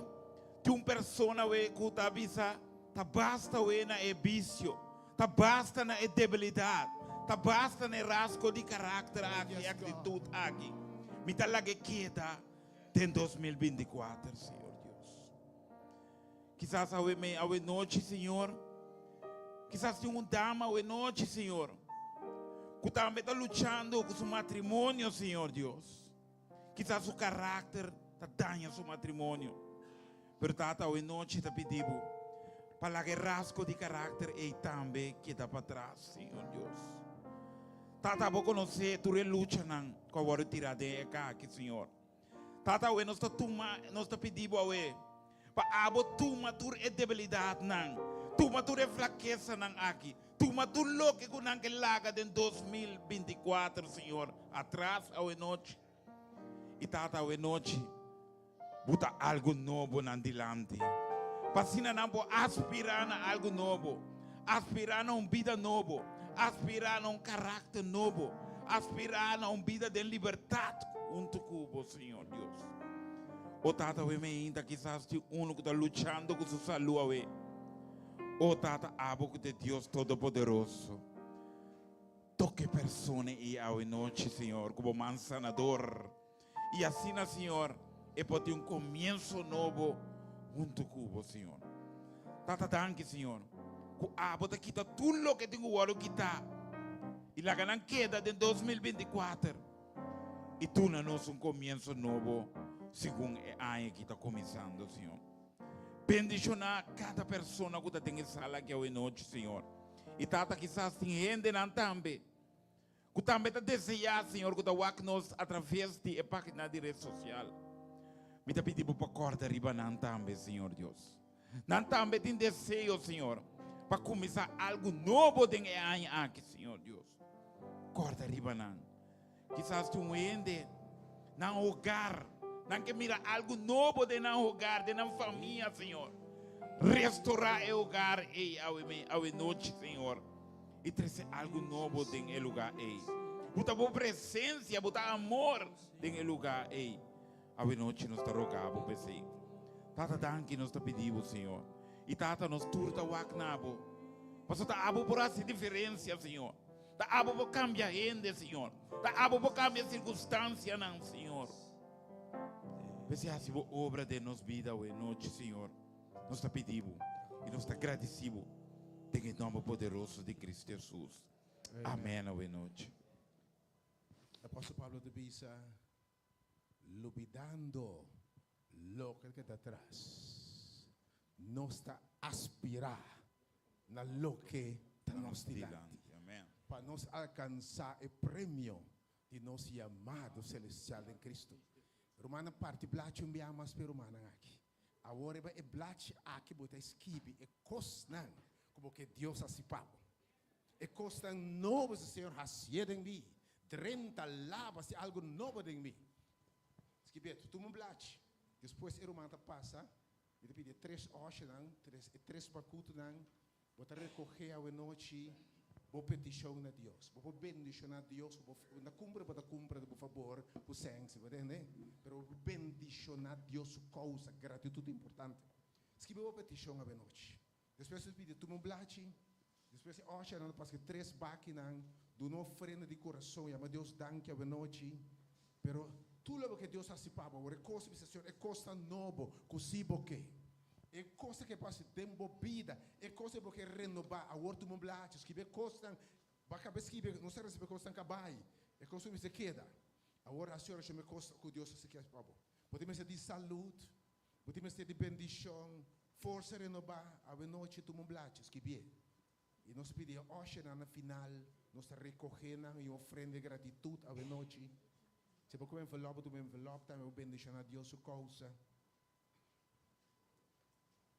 tem uma pessoa que está avisa, tá basta hoje na vício, tá basta na debilidade, tá basta na rasgo de caráter aqui, atitude aqui. Me tá lá que queda em 2024, Senhor Deus. Quizás hoje noite, Senhor, quizás tem uma dama hoje noite, Senhor, que também está lutando com seu matrimônio, Senhor Deus. Quizás o caráter está dando seu matrimônio. Pero tata hoje noite está pedindo para que rasgo de caráter e também queda para trás, Senhor Deus. Tata vou conhecer tu luta não com a hora tirade aqui, Senhor. Tata hoje nós está pedindo hoje para abo tu matur e debilidade não, tu matur e fraqueza não aqui. Tu matur lo que não que laga em 2024, Senhor, atrás hoje noite. E tata hoje noite buta algo novo na dilante. Passina não pode aspirar a algo novo, aspirar a uma vida nova, aspirar a um caráter novo, aspirar a uma vida de liberdade junto com o Senhor Deus. O tata we me ainda quizás de que está lutando com sua saúde. O tata abo de Deus Todo-Poderoso. Toque pessoa e a noite, Senhor, como mansanador. E assim, Senhor, e pode ter começo novo junto com o Senhor. Tata danke, Senhor. Que abo te quita tudo o que tenho o quitar. E la ganan queda de 2024. E tu nos começo novo, segundo o ano que está começando, Senhor. Bendicionar cada pessoa que tem em sala aqui hoje noite, Senhor. E tata quizás tem gente não também. Que também está desejando, Senhor, que está nos através de a página de rede social. Me está pedindo para cortar riba não também, Senhor Deus. Não também tem desejo, Senhor, para começar algo novo dentro do ano aqui, Senhor Deus. Corta riba não. Quizás tu ende não hogar, não que mira algo novo de não hogar, de não família, Senhor. Restaurar o hogar e a noite, Senhor. E trazer algo novo dentro do lugar e botar boa presença, botar amor dentro do lugar e a noite nós está rogando por você. Tata danke nós está pedindo, Senhor. E tata nos turta o acnabo. Pastor tá abo por essa diferença, Senhor. Tá abo por cambiar gente, Senhor. Tá abo por cambiar circunstância, não, Senhor. Você ha sido obra de nos vida hoje noite, Senhor. Nós está pedindo e nós está agradecido em nome poderoso de Cristo Jesus. Amém, hoje noite. Apóstolo Pablo de Bisa, olvidando lo que está atrás, no está aspirar a lo que está nos delante. Para nos alcanzar el premio de nos llamado celestial en Cristo. Romana parte, placho enviamos para romana aquí. Agora é blate aqui botar esquipe e costan como que Deus assipava. E costan novo se Senhor hacia em mim. 30 lavas se algo novo em mim. Esquipe tu um blate. Depois ele manda passa. Ele pede 3 horas não, 3 bacutos não. Botar recorrer a noite. Vou petição a Deus, vou bendicionar a Deus, na cumpra por favor, por sangue, né? Pero bendicionar a Deus causa gratitude importante. Escreve uma petição a noite. Depois eu pedi tu um blate, depois eu acho não porque 3 baques não, do uma ofrenda de coração, e a Deus danke a noite. Pero tudo o que Deus faz para o recurso de Senhor é coisa nova, così porque é coisa que passa tempo vida, é coisa porque renovar a outro moblate, escrever coisa, vai acabar escrever, não sei se é coisa cabai, é coisa que se queda. Agora a senhora chama coisa que Deus se quer para você. Podemos ser de saúde, podemos ser de bendição, força renovar a noite do moblate, escrever. E nós pedimos hoje na final, nós recorrendo e oferenda de gratitude a noite. Se você envelope, também bendição a Deus sua causa.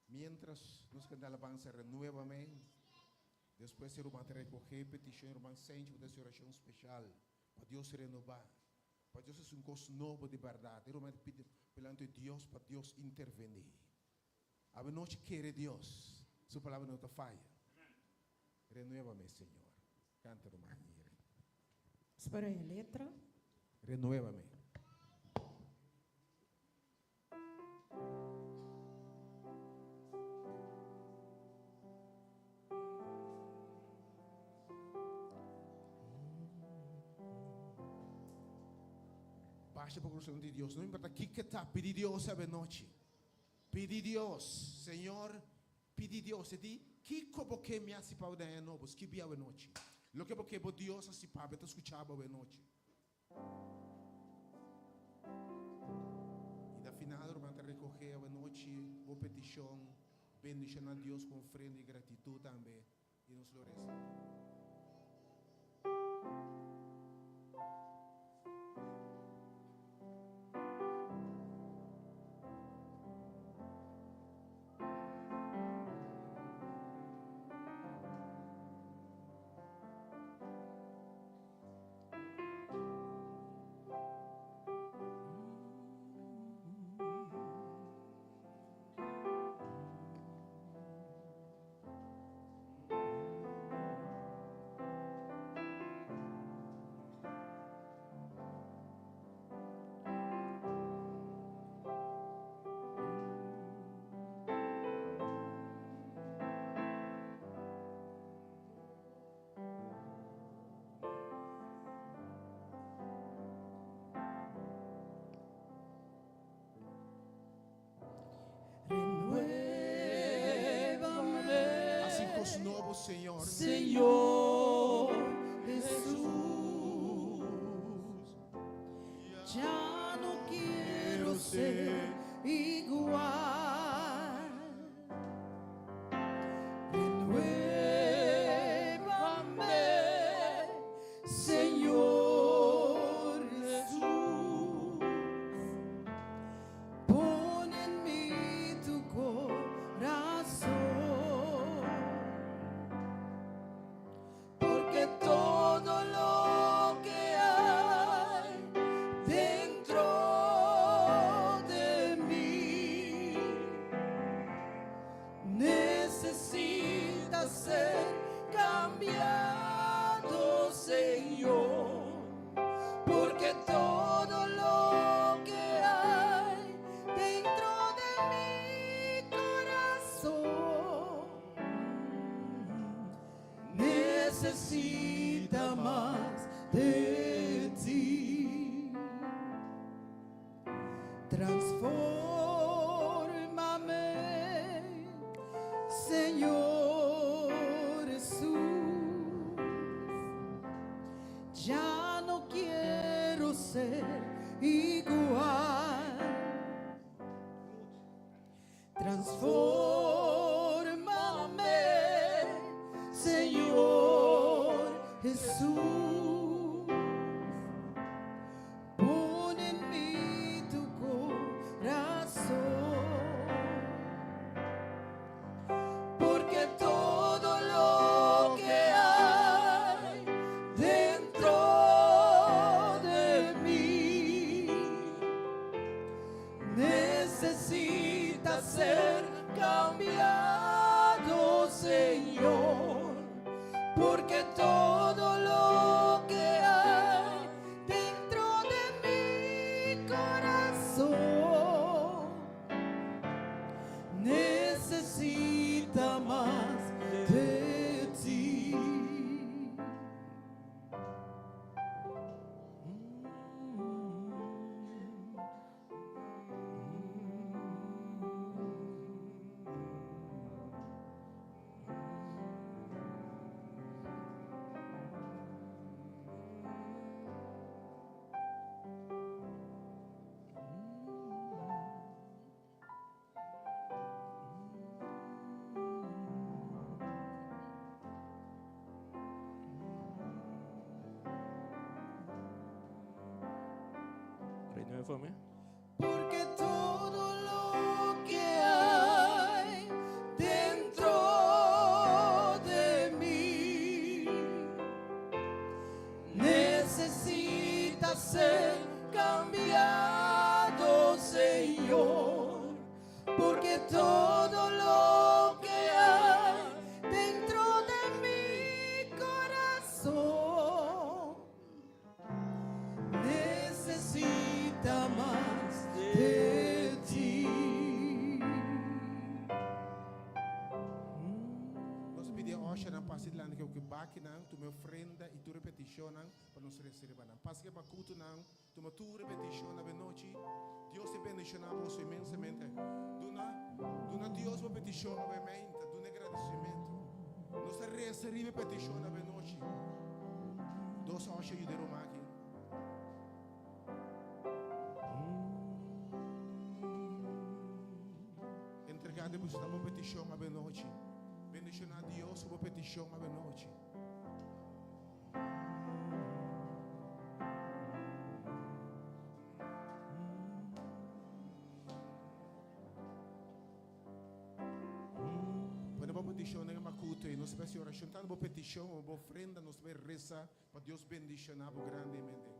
Mientras nos que alabanza renuevamente, después se va a recoger petición, hermano, sente de oración especial para Dios renovar, para Dios es un cosa nuevo de verdad. Hermano, pide delante de Dios para Dios intervenir. A noche quiere Dios, su palabra no te falla. Renuévame, Señor. Canta, hermano. Espera a letra. Renuévame. Baixa para o coração de Deus. Não importa o que está. Pede Deus essa noite. Pede Deus, Senhor. Pede Deus. E diz, que como que me assipava da novo? Que bia a noite. Lo que porque Deus assipava, te escutava a noite. E da final, irmão, te recorrer a noite, a petição, bendição a Deus com ofrenda e gratidão também. E nos florece. Novo Senhor, Senhor Jesús, ya no quiero ser igual. Renuévame, Señor Jesús, pon en mí tu corazón. Todo lo que hay dentro de mí necesita ser cambiado, Señor, porque todo lo que hay dentro de mi corazón necesita más de ti. Transfórmame, Señor Jesús. Ya no quiero ser igual. Transfórmame, Señor Jesús, pon en mí tu corazón. cambiado, Señor, porque todo lo que hay dentro de mi corazón necesita más de ti. Renueve for me. Porque todo lo que hay dentro de mí necesita ser cambiado, Señor, porque todo lo que hay dentro de mi corazón necesita más de ti. Nós pedimos hoje na paz de lá que o que bate não, tu me ofrenda e tu repetição não para nos receber não. Paz que bacuto não, tu me tu repetição na noite. Deus te bendicionar você imensamente. Dona Deus uma petição novamente, dona agradecimento. Nós recebemos petição na noite. Deus hoje ajudará aqui. Entregado por esta petição à noite. Bendicionar Deus uma petição à noite. Quando uma petição é macuto e nós vamos oração, tanto uma petição, uma ofrenda, nós vamos rezar para Deus bendicionar grandemente.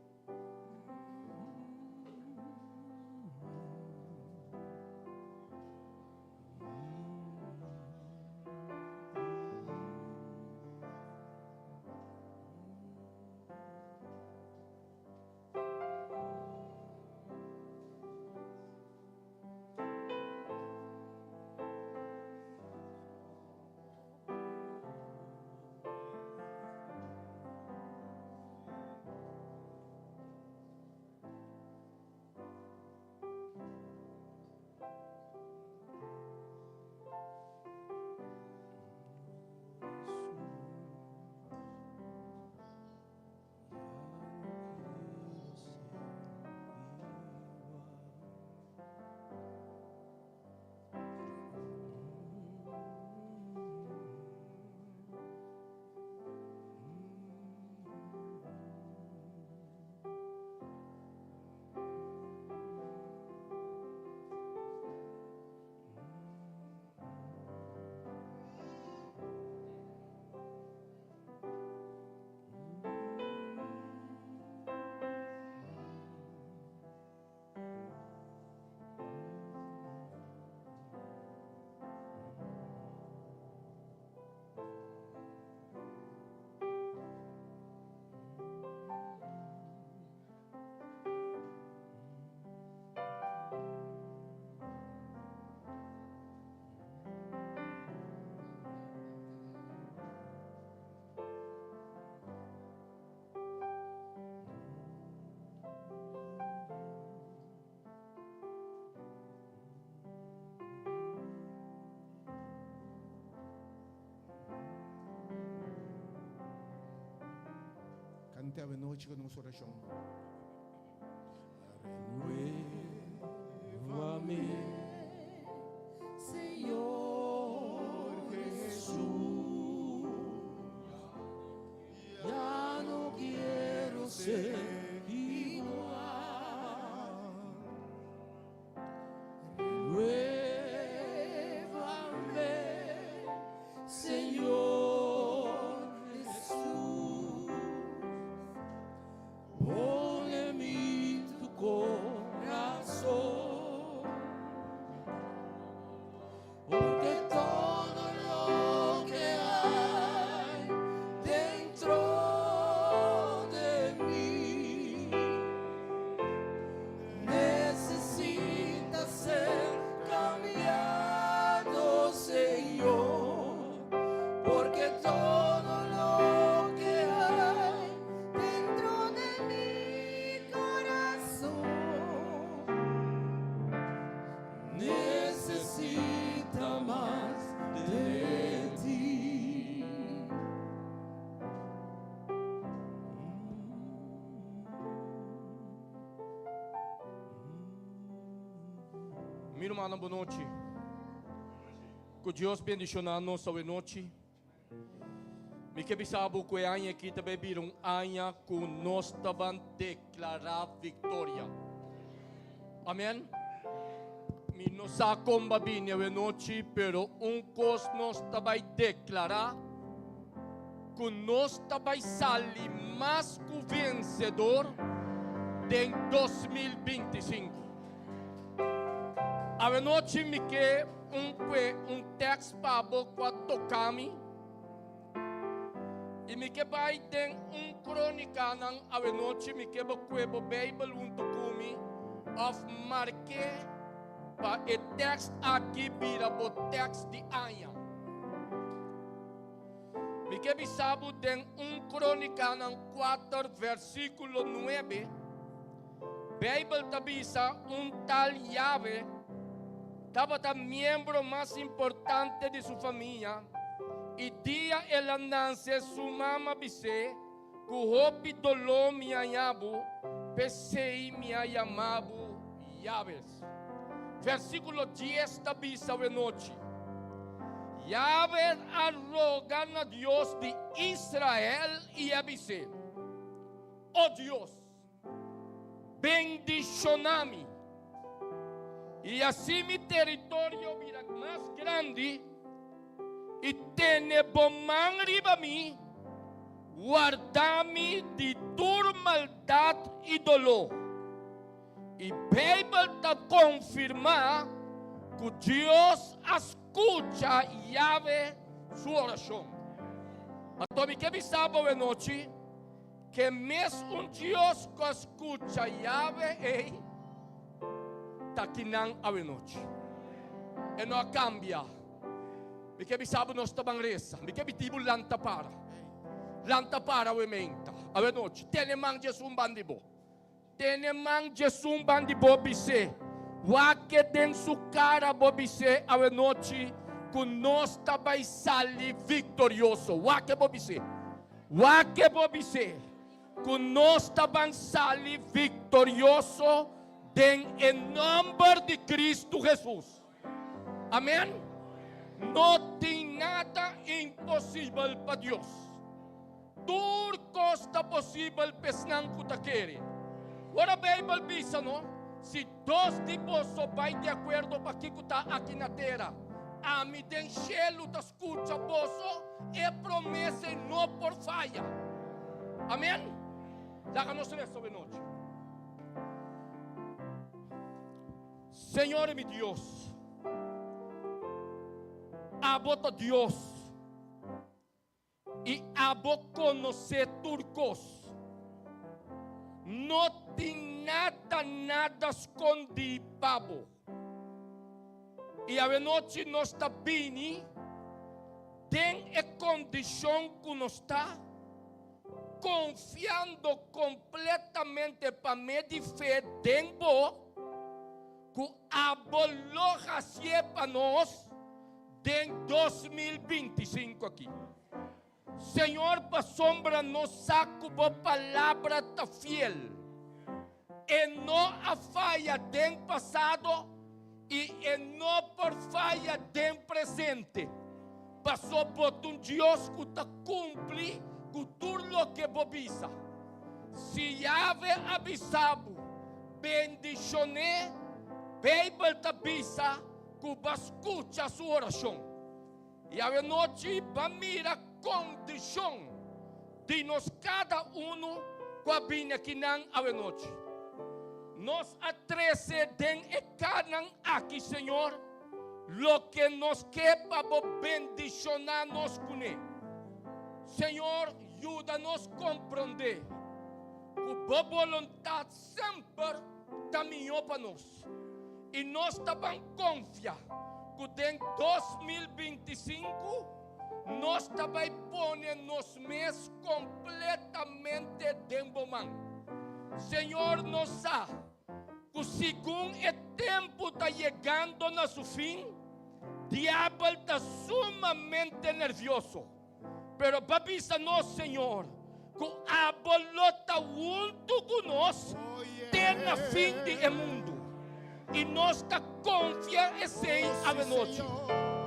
Cante a noite com nossa oração. Renuévame, Señor Jesús, ya no quiero ser igual. Renuévame, Señor Jesús, pon en mí tu corazón. Mi hermano, boa noite. Que Deus bendicionar nós hoje noite. Me que bisabo que a anha aqui também viram anha que nós também declarar vitória. Amém? Mi não sa comba bem hoje noite, pero cos nós também declarar que nós também sair mais que vencedor em 2025. A noite me que texto para boca tocami e me que vai ter crônica nan a noite me que boca Bible tocumi of marque para o texto aqui vira o texto de anha. Me que bisabo tem crônica nan 4 versículo 9. Bible tabisa tal llave estaba tan miembro más importante de su familia y día el andanse su mamá bise kuhopi dolo mi ayabu pesei mi ayamabu llaves. Versículo 10 tabisa de noche. Llaves arrogan a Dios de Israel y abise: oh Dios, bendicioname. Y así mi territorio virá más grande y tiene bomán riba mí, guardame de tu maldad y dolor. Y Bible te confirma que Dios escucha y llave su oración. Entonces, ¿qué me sabe de noche? Que es un Dios que escucha y llave takinan a noite. E não cambia. Me que bisabo nós tabang resa. Me que bitibo lanta para. Lanta para o ementa. A noite. Tene mang Jesus bandibo. Tene mang Jesus bandibo bise. Wake den su cara bobise a noite. Com nós tabay sali victorioso. Wake bobise. Wake bobise. Com nós tabang sali victorioso. En nombre de Cristo Jesús. Amén. No tem nada imposible para Dios. Tudo costa possível pesnan kutaquere. Ora Bible bisa no? Se dois de vós vai de acordo para que kuta aqui na terra, a mi den cielo ta escucha poso e promessa não por falha. Amém. Dáganos eso de noche. Señor mi Dios, abota Dios y abo conocer turcos. No tem nada escondido. E a noite nós está bem, tem a condição que nós está confiando completamente para me de fé dentro. Que aboloja para nós em 2025 aqui. Senhor, para sombra nos saco a palavra tá fiel. E não a falha tem passado e não por falha tem presente. Passou por Deus que tá cumpre com tudo o que bobisa. Se Yahvé avisado, bendicioné. Bible tabisa que escucha su oración. Y a noche va a mirar condición de nos cada uno que viene aquí a noche. Nos atrece den canan aquí, Señor, lo que nos quepa bendicionarnos con él. Señor, ayúdanos a comprender que tu voluntad siempre caminhou para nós. E nós também confiamos que em 2025 nós também ponemos mês completamente dentro mão. Senhor, nós sabemos que segundo o tempo está chegando no seu fim, o diabo está sumamente nervioso. Pero papisa nós, Senhor, que a bolota junto conosco tem a fim do mundo. y nos está confía ese a noche.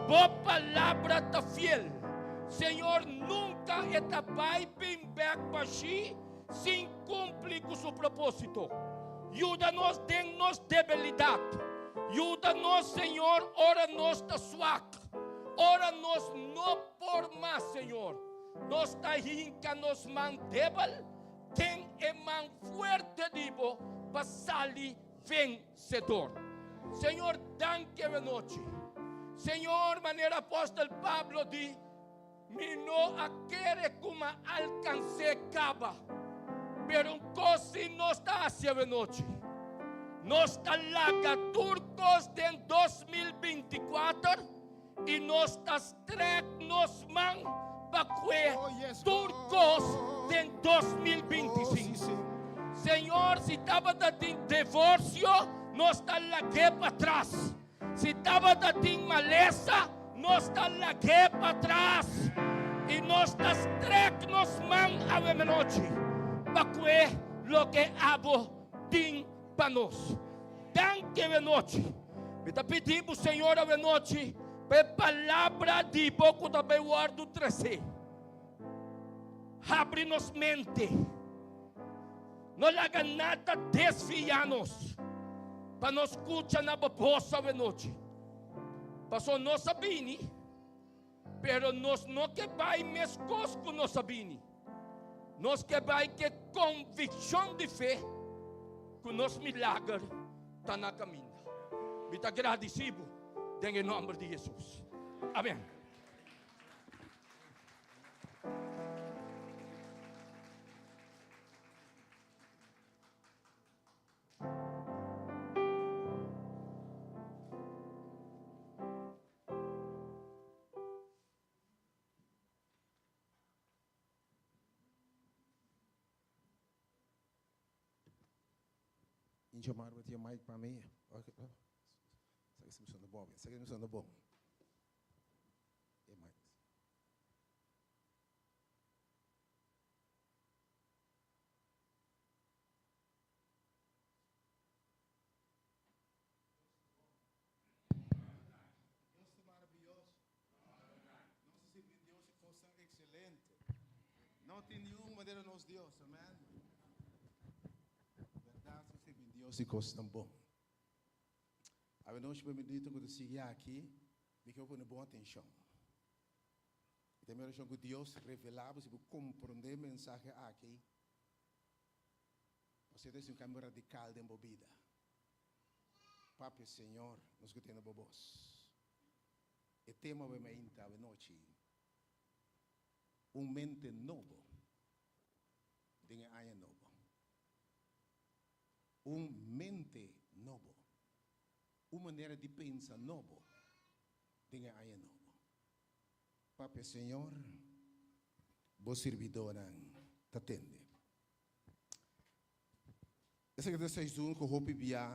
Por palabra está fiel. Señor, nunca está piping back para ti sin cumplir con su propósito. Ayúdanos, dennos debilidad. Ayúdanos, Señor, ora nos está suaca. Ora nos no por más, Señor. Nos está hinca, nos man débil. Ten e man fuerte divo para salir vencedor. Señor, danke a noche. Señor, maneira apóstolo Pablo di, mi no aquere como alcancé caba, pero un cosi no está hacia a noche. Nos está laga turcos de 2024 y nos está trek nos man para turcos de 2025. Señor, si estaba de divorcio, no está la que para atrás. Si estaba de maleza, no está la que para atrás. Y no está trek nos man a la noche. Para lo que hago din para nos. Dan que a noche. Me está pedindo, Senhor, a noche. Para palavra de boca da guardo 13. Abre-nos mente. Não haga nada desviar-nos. Para nos escutar na voz a noite. Passou não sabine. Pero nós não que vai mescosco não sabine. Nós que vai que convicção de fé. Que nos milagre está na caminho. Me está agradecido. Em nome de Jesus. Amém. Chamar with your mic para mim. Okay. Segue me sonando bom. Segue me sonando bom. E mic. Deus é maravilhoso. Nosso Deus é coisa excelente. Não tem nenhuma maneira nos Deus, amém. Deus e coisa tão bom. A noite para me dizer que eu sigo aqui, me que eu ponho boa atenção. E também eu acho que Deus revelava se eu compreender a mensagem aqui. Você tem um caminho radical de embobida. Papai Senhor, nós que temos bobos. E tema o me inta a noite. Mente novo. Dinha aia novo. Mente novo. Uma maneira de pensar novo. Tenha aí novo. Papai Senhor, vos servidor te atende. Essa que vocês um que eu hope via,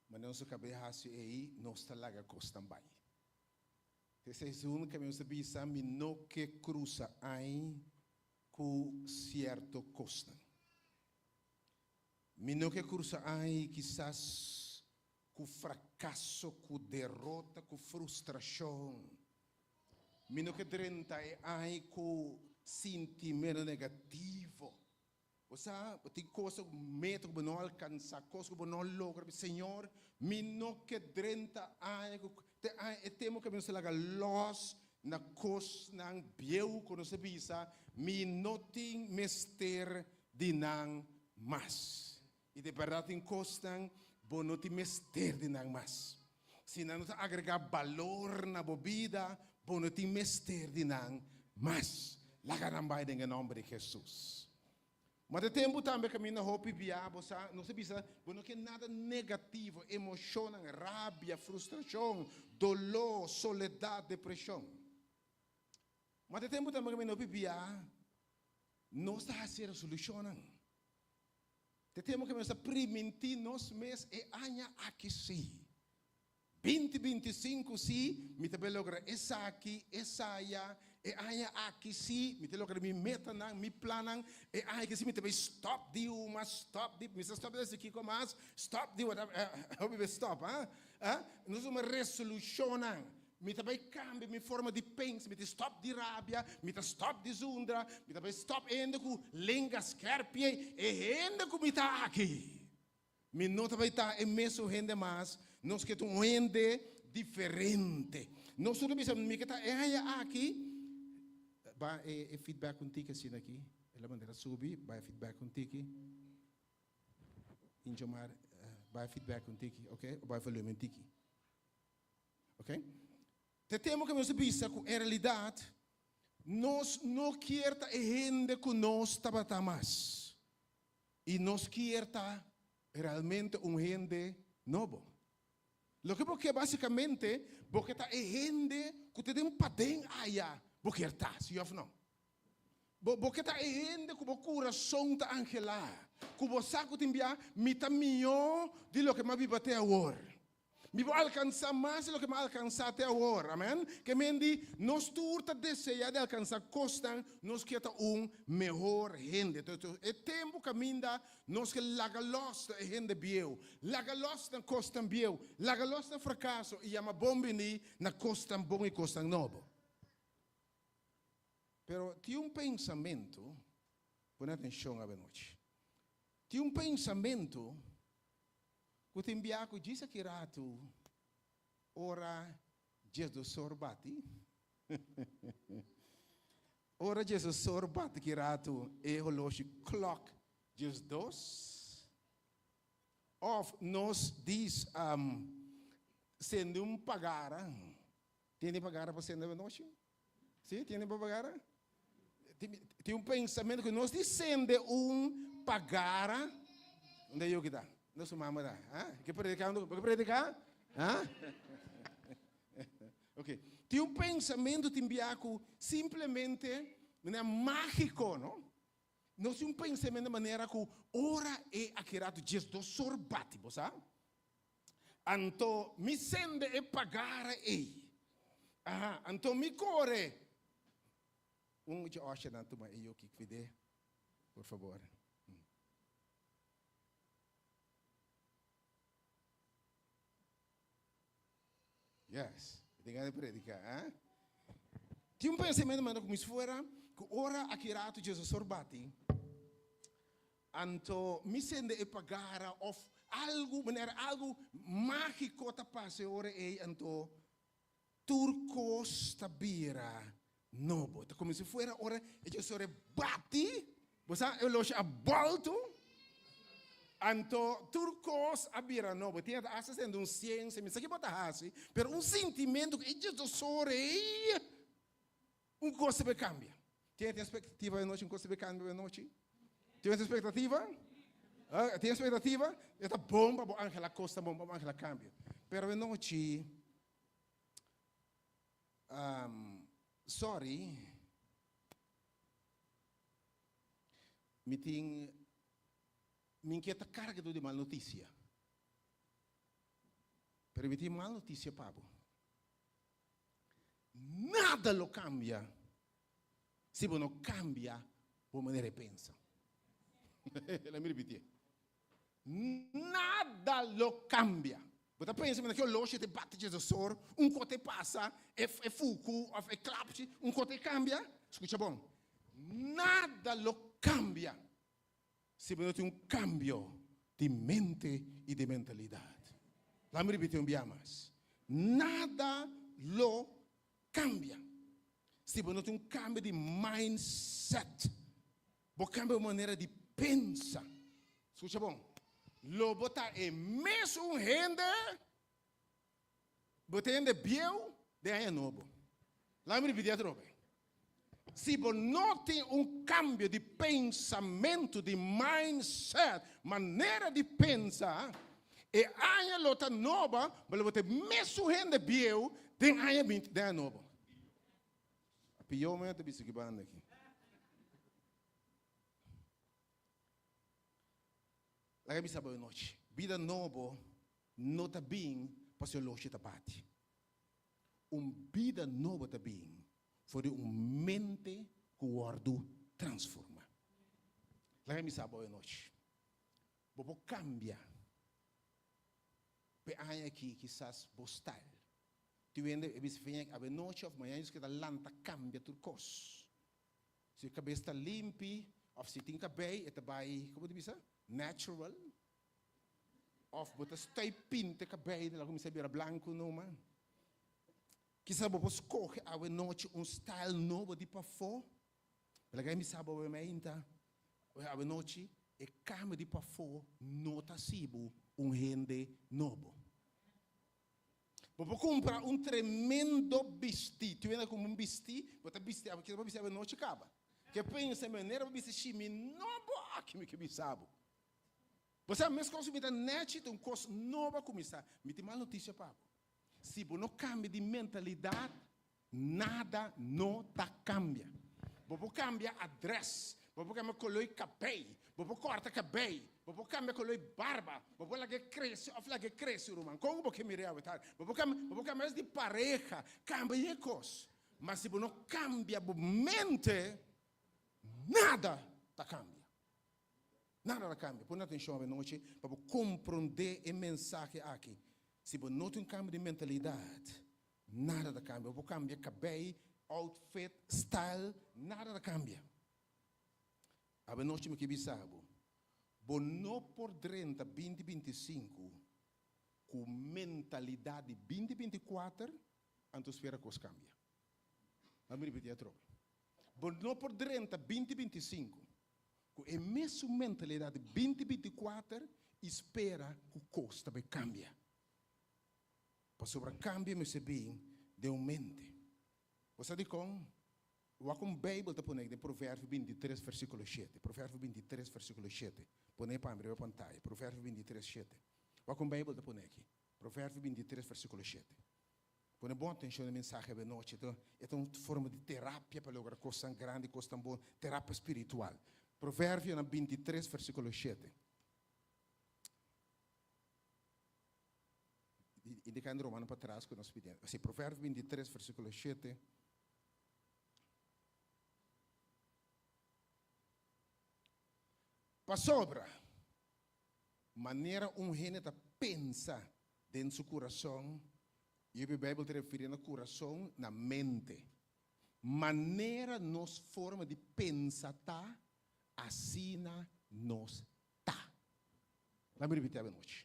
mas não se cabeça aí, não está lá que costa também. Vocês um que me sabia me não que cruza aí com certo costa. Mino que cruza aí, quizás, com fracasso, com derrota, com frustração. Mino que drenta aí com sentimento negativo. Ou seja, tem coisas que medo que não alcança, coisas que não logra. Senhor, mino que drenta aí, temo que me se laga los na coisa, na bieu, quando se visa, mino tem mester de não mais. E de verdade encostam, bom não te mester de nada mais. Se não agregar valor na bebida, bom não te mester de nada mais. Lá caramba em nome de Jesus. Mas de tempo também que a minha hope viável, não se precisa, bom não que nada negativo, emoção, rabia, frustração, dolor, soledade, depressão. Mas de tempo também que a minha hope viável, não está a ser a solução. Temos que começar a permitir nós mesmos e anha aqui sim. 2025 sim, me também logra essa aqui, essa aí, e aya aqui sim, me telo que me meta na, me planang, e aya que sim me também stop di uma, stop di, me stop desse aqui com mais, stop di whatever, how we stop, nós uma resolução, me também cambia minha forma de pensar, me te stop di rabia, me te stop di zundra, me também stop ainda com lenga scarpie, e ainda com me tá aqui. Me não também tá é mesmo rende mais, nós que um rende diferente. Nós tudo bem, me que tá é aqui. Ba feedback contigo assim aqui, ela maneira subir, vai feedback contigo. Injomar, vai feedback contigo, ok? Vai volume contigo, ok? Te temo que nós vista com a realidade, nós não queremos a gente que nós estamos mais, e nós queremos realmente gente novo. Lo que porque basicamente, porque tá a gente que tem um padrão aí. Porque está, sim ou não? Porque está ainda com o coração da angela, com o saco de enviar, me tá melhor de lo que me vive até agora. Me vou alcançar mais do que me alcançar até agora, amém? Que me diz, nós turta desejar de alcançar costan, nós queremos melhor gente. Então, é tempo que minda, nós que lagalosta é gente biel, lagalosta costan biel, lagalosta fracasso e ama bombini na costan bom e costan novo. Pero tinha pensamento, põe atenção a noite. Tinha pensamento que te enviar que disse que rato, ora Jesus sorbati, ora Jesus sorbati que rato e relógio clock Jesus dos, of nos diz sendo pagara, tem pagara para sendo a noite? Sim, tem pagara? Tem pensamento que nós descende pagara, onde é eu que dá? Não sou mamãe dá, que predicar? Ok. Tem pensamento timbiaco simplesmente, não mágico, não? Não é pensamento de maneira que ora é aquele gesto sorbati, sabe? Então, me sende e pagara e, então me corre. De ocha na tuma eu que cuide, por favor. Yes, tenho que predicar, Tinha pensamento mano como se fora que ora aqui rato Jesus sorbati. Anto me sende e pagara of algo maneira algo mágico ta passe ora e anto turcos tabira. Novo, é como se fosse ora, eu sou bati, você eu loja a volto, anto turcos abira novo, tinha acessando ciência, me sei que bota assim, pero sentimento que eu sou coisa que cambia. Tem expectativa de noite, coisa que cambia de noite? Tem expectativa? Tem expectativa? Esta bomba, Angela Costa, bomba, Angela cambia. Pero de noite, sorry, me inquieta carga de mal notícia. Pero me tem mal notícia, Pablo. Nada lo cambia se você não cambia por maneira de pensar. Ela me repetir. Nada lo cambia. Você pensa que o loja te bate de sor, cote passa, é fuku, é clapte, cote cambia. Escuta bom. Nada lo cambia se você tem cambio de mente e de mentalidade. Lá me repetir mais. Nada lo cambia se você tem cambio de mindset. Você cambia a maneira de pensar. Escuta bom. Lo botar é mesmo rende, botar rende biel, de aí é novo. Lá me repetir a tropa. Se você não tem cambio de pensamento, de mindset, maneira de pensar, e aí lo tá nova, mas botar mesmo rende biel, de aí é novo. A pior momento é isso que vai aqui. Lá me sabe a noite. Vida nova não está bem para ser loja da bate. Vida nova está bem Foi mente que o ordo transforma. Lá me sabe hoje noite. Bobo cambia. Pe aí aqui quizás postal. Tu vende eles vêm a noite of manhã isso que da lanta cambia tudo cos. Se a cabeça está limpa, ou se tem cabelo, é também, como diz natural. Ou botar stay pinta cabelo, lá como se vira branco não man. Quizás bobo escolhe a noite style novo de para fora. Lá me sabe o ainda. A noite e cambia de para fora, nota sibo rende novo. Vou comprar tremendo vestido. Tu vê como vestido, você vestido, porque você não te acaba. Que pensa maneira para vestir chimi novo aqui me que sabe. Você mesmo consumir net coisa nova começar. Me tem mal notícia para. Se você não cambia de mentalidade, nada não tá cambia. Vou cambiar adresse. Vou cambiar color cabelo, vou cortar cabelo, vou cambiar color barba, vou lá que cresce, ou lá que cresce, irmão. Como vou que me reavitar? Vou cambiar de pareja, cambia coisas. Mas se você não cambia a mente, nada tá cambia. Nada tá cambia. Põe atenção à noite para compreender a mensagem aqui. Se você não tem cambio de mentalidade, nada tá cambia. Vou cambiar cabelo, outfit, style, nada tá cambia. A noite me que bisabo. Não por 30, 2025, com mentalidade 2024, antes espera que os cambia. Vamos repetir a troca. Não por 30, 2025, com a mesma mentalidade 2024, espera que o coisa também cambia. Para sobre cambia, me se bem, de mente. Você diz como? O que a Bíblia está pondo em Provérbios 23, versículo 7. Provérbios 23, versículo 7. Põe para a pantalla. Provérbios 23, 7. O que a Bíblia está pondo aqui? Provérbios 23, versículo 7. Põe boa atenção na mensagem da noite. É uma forma de terapia para lograr coisas grandes, coisas tão boas. Terapia espiritual. Provérbios 23, versículo 7. Indicando Romano para trás, que nós pedimos. Assim, Provérbios 23, versículo 7. Para sobra, maneira gente pensa dentro do seu coração, e a Bíblia está referindo ao coração, na mente. Maneira nos forma de pensar, tá, assim nos tá. Vamos repetir a noite.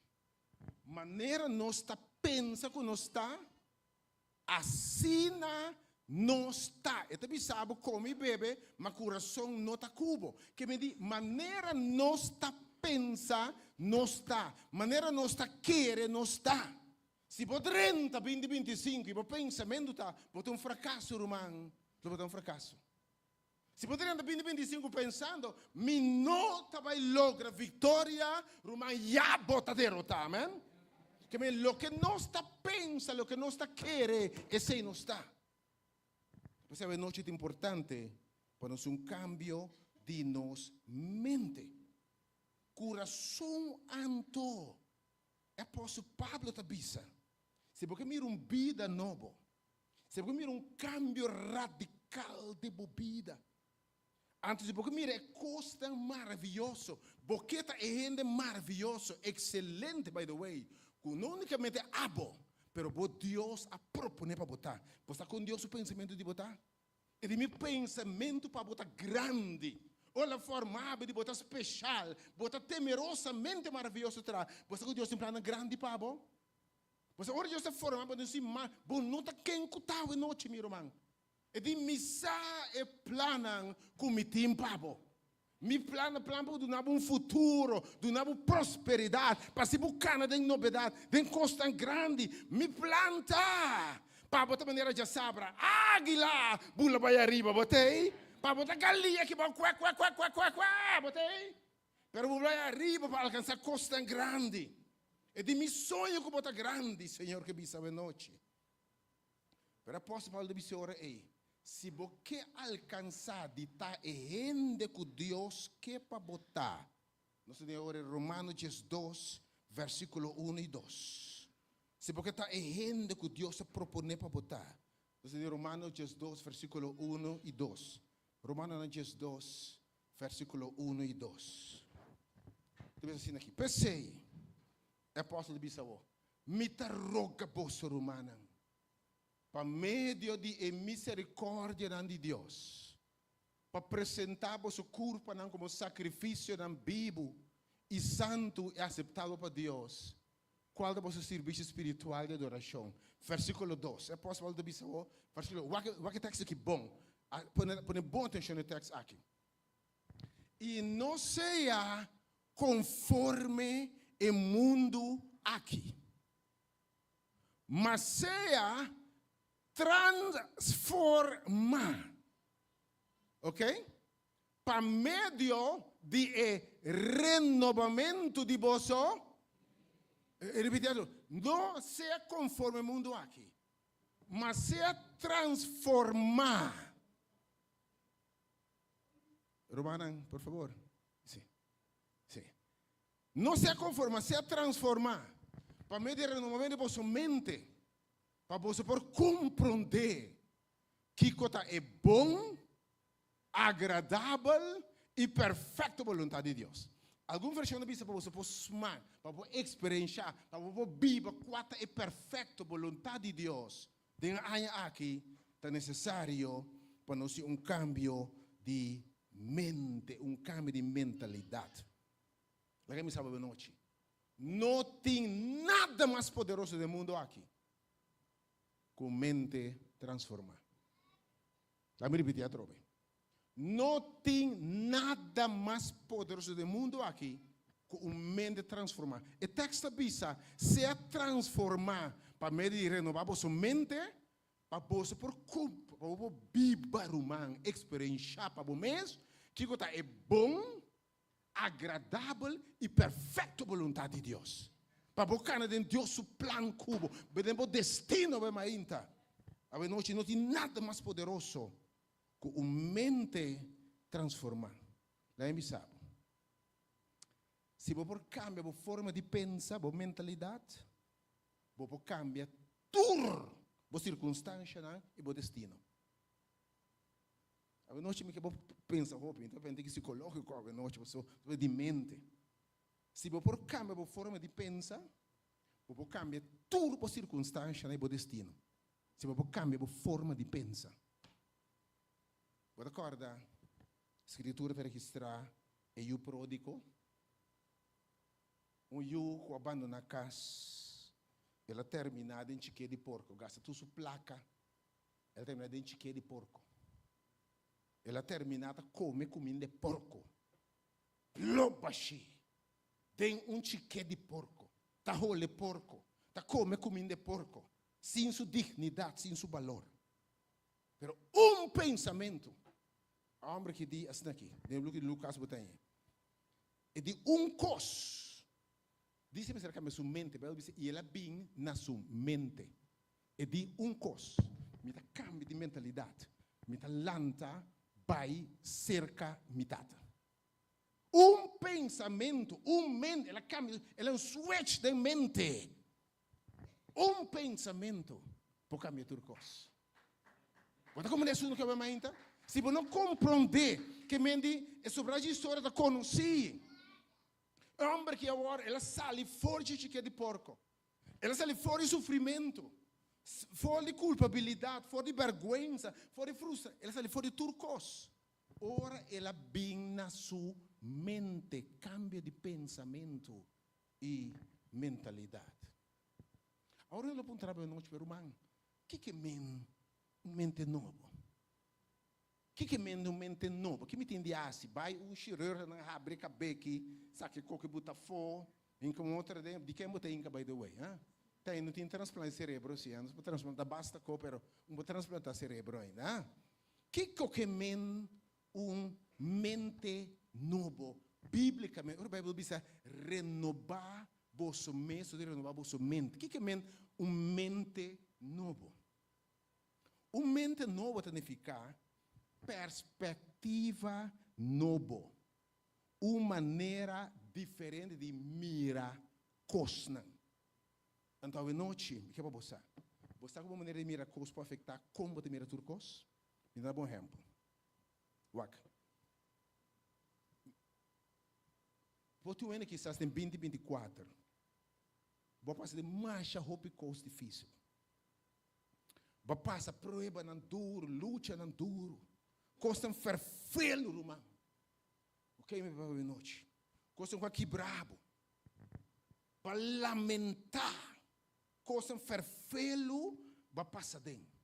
Maneira nos tá pensa que nos tá, assim não está. Eu também sabe como bebe, mas o coração não está cubo. Que me diz, maneira não está pensa, não está. Maneira não está querer, não está. Se você 30, 20, 25, e você pensamento está, você é um fracasso, irmão. Você é um fracasso. Se você 30, 20, 25 pensando, me nota vai lograr vitória, irmão, já bota derrotar, amém? Que me lo que não está pensa, lo que não está querer, esse não está. Você sabe, noite é importante para nós cambio de nos mente. Coração anto. É apóstolo Pablo tabisa. Se você mira vida novo, se você mira cambio radical de vida, antes de você mira coisa maravilhoso, boqueta é gente maravilhoso, excelente, by the way, que não unicamente abo, pero Deus a propõe para botar. Você está com Deus o pensamento de botar? E de meu pensamento para botar grande. Olha a forma de botar especial, botar temerosamente maravilhoso. Você com Deus tem plano grande para você? Você olha Deus a forma para dizer, mas não está quem cutava em noite, meu irmão. E de missa e plano com o tempo para você. Mi plano do futuro, do prosperidade, para se buscar de novidade, de costa grande, mi planta. Para botar maneira de sabra, águila, bula vai arriba, botei. Para botar galinha que vai botei. Pero bula vai arriba para alcançar costa grande. E de mi sonho que botar grande, Senhor, que bisa a noite. Pero apóstolo Paulo de Senhor se você alcançar de estar rende com Deus que para botar. Nós temos agora Romanos 2, versículo 1 e 2. Se você está rende com Deus se propõe para botar. Entonces, de Romanos 2, versículo 1 y 2. Romanos 2, versículo 1 y 2. Diz assim aqui. Pensei, apóstolo Bissau, me roga vosso Romana, para meio de misericórdia de Deus, para apresentar vosso corpo como sacrifício vivo e santo e aceitável para Deus. Qual é o vosso serviço espiritual de adoração? Versículo 2. Apóstolo de Bissau, versículo. O que texto aqui bom? Põe boa atenção no texto aqui. E não seja conforme o mundo aqui, mas seja transformar, ok? Para meio de renovamento de vosso. Repetindo, não seja conforme o mundo aqui, mas seja transformar. Romana, por favor. Sim. Sim. Não seja conforme, seja transformar. Para meio de renovamento de vossa mente, para você poder compreender que coisa é bom, agradável e perfeita vontade de Deus. Alguma versão da Bíblia para você poder smar, para você experienciar, para você viver qual é perfeita vontade de Deus. Tem aqui é necessário para nós cambio de mente, cambio de mentalidade. Lá que me sabe noite. Não tem nada mais poderoso do mundo aqui com mente transformada. Lá me repetir outra vez. Não tem nada mais poderoso do mundo aqui com mente transformada. O texto diz, se transformar para meio de renovar sua mente, para você por viver humano, experienciar para você mesmo, que é bom, agradável e perfeita vontade de Deus. Para buscar dentro de Deus o plano cubo, dentro do destino vai mais ainda. A noite não tem nada mais poderoso com mente transformada. Lá me sabe. Se você cambia a forma de pensar, a mentalidade, você cambia tudo, a circunstância e o destino. A noite me que você pensa, então tem que psicológico a noite, você de mente. Se você cambia a forma de pensar, você cambia tudo a circunstância e o destino. Se você cambia a forma de pensar. Você acorda? A escritura para registrar é o pródigo. Io que abandona a casa. Ela termina em chique de porco. Gasta tudo sua placa. Ela termina em chique de porco. Ela termina come comida de porco. Lobashi. Tem chique de porco. Tá role porco. Tá come comida de porco. Sem sua dignidade, sem seu valor. Pero pensamento. A homem que diz assim aqui. Lembra que Lucas botou e de cos. Diz-me cerca de sua mente. E ela vem na sua mente. E de cos. Me dá cambio de mentalidade. Me dá lanta. Vai cerca mitad. Pensamento, mente, ela cambia, ela é switch de mente. Pensamento, pode cambiar tudo coisa. Você como é isso que eu me ainda? Se você não compreender que mente é sobre a história da conhecer, o homem que agora ela sai fora de chique de porco, ela sai fora de sofrimento, fora de culpabilidade, fora de vergonha, fora de frustração, ela sai fora de tudo coisa. Ora ela vem na sua mente, cambia de pensamento e mentalidade. Agora ela pode trabalhar noite para o humano. O que é mente nova? O que é mente nova? Que me entende assim? Vai cirurgião não abre a cabeça, sabe que bota fora, em como outra de quem bota em by the way, tem não tem transplante de cérebro assim, não pode transplantar basta pero não pode transplantar cérebro ainda. Que mente novo, biblicamente, a Bíblia diz renovar vosso mente, renovar vosso mente. O que é mente novo? Mente novo significa perspectiva nova, uma maneira diferente de mirar coisas. Então, a noite, o que é para você? Você sabe como maneira de mirar coisas para afetar como você mira turcos? Me dá um bom exemplo. Wak. Você vê que estás em 2024. Você passa de marcha roupa coisa difícil. Você passa prova não duro, luta não duro. Costa ferfelo, irmão. Ok, me vai noite. Costa com aqui brabo. Para lamentar. Costa ferfelo, vai passar dentro.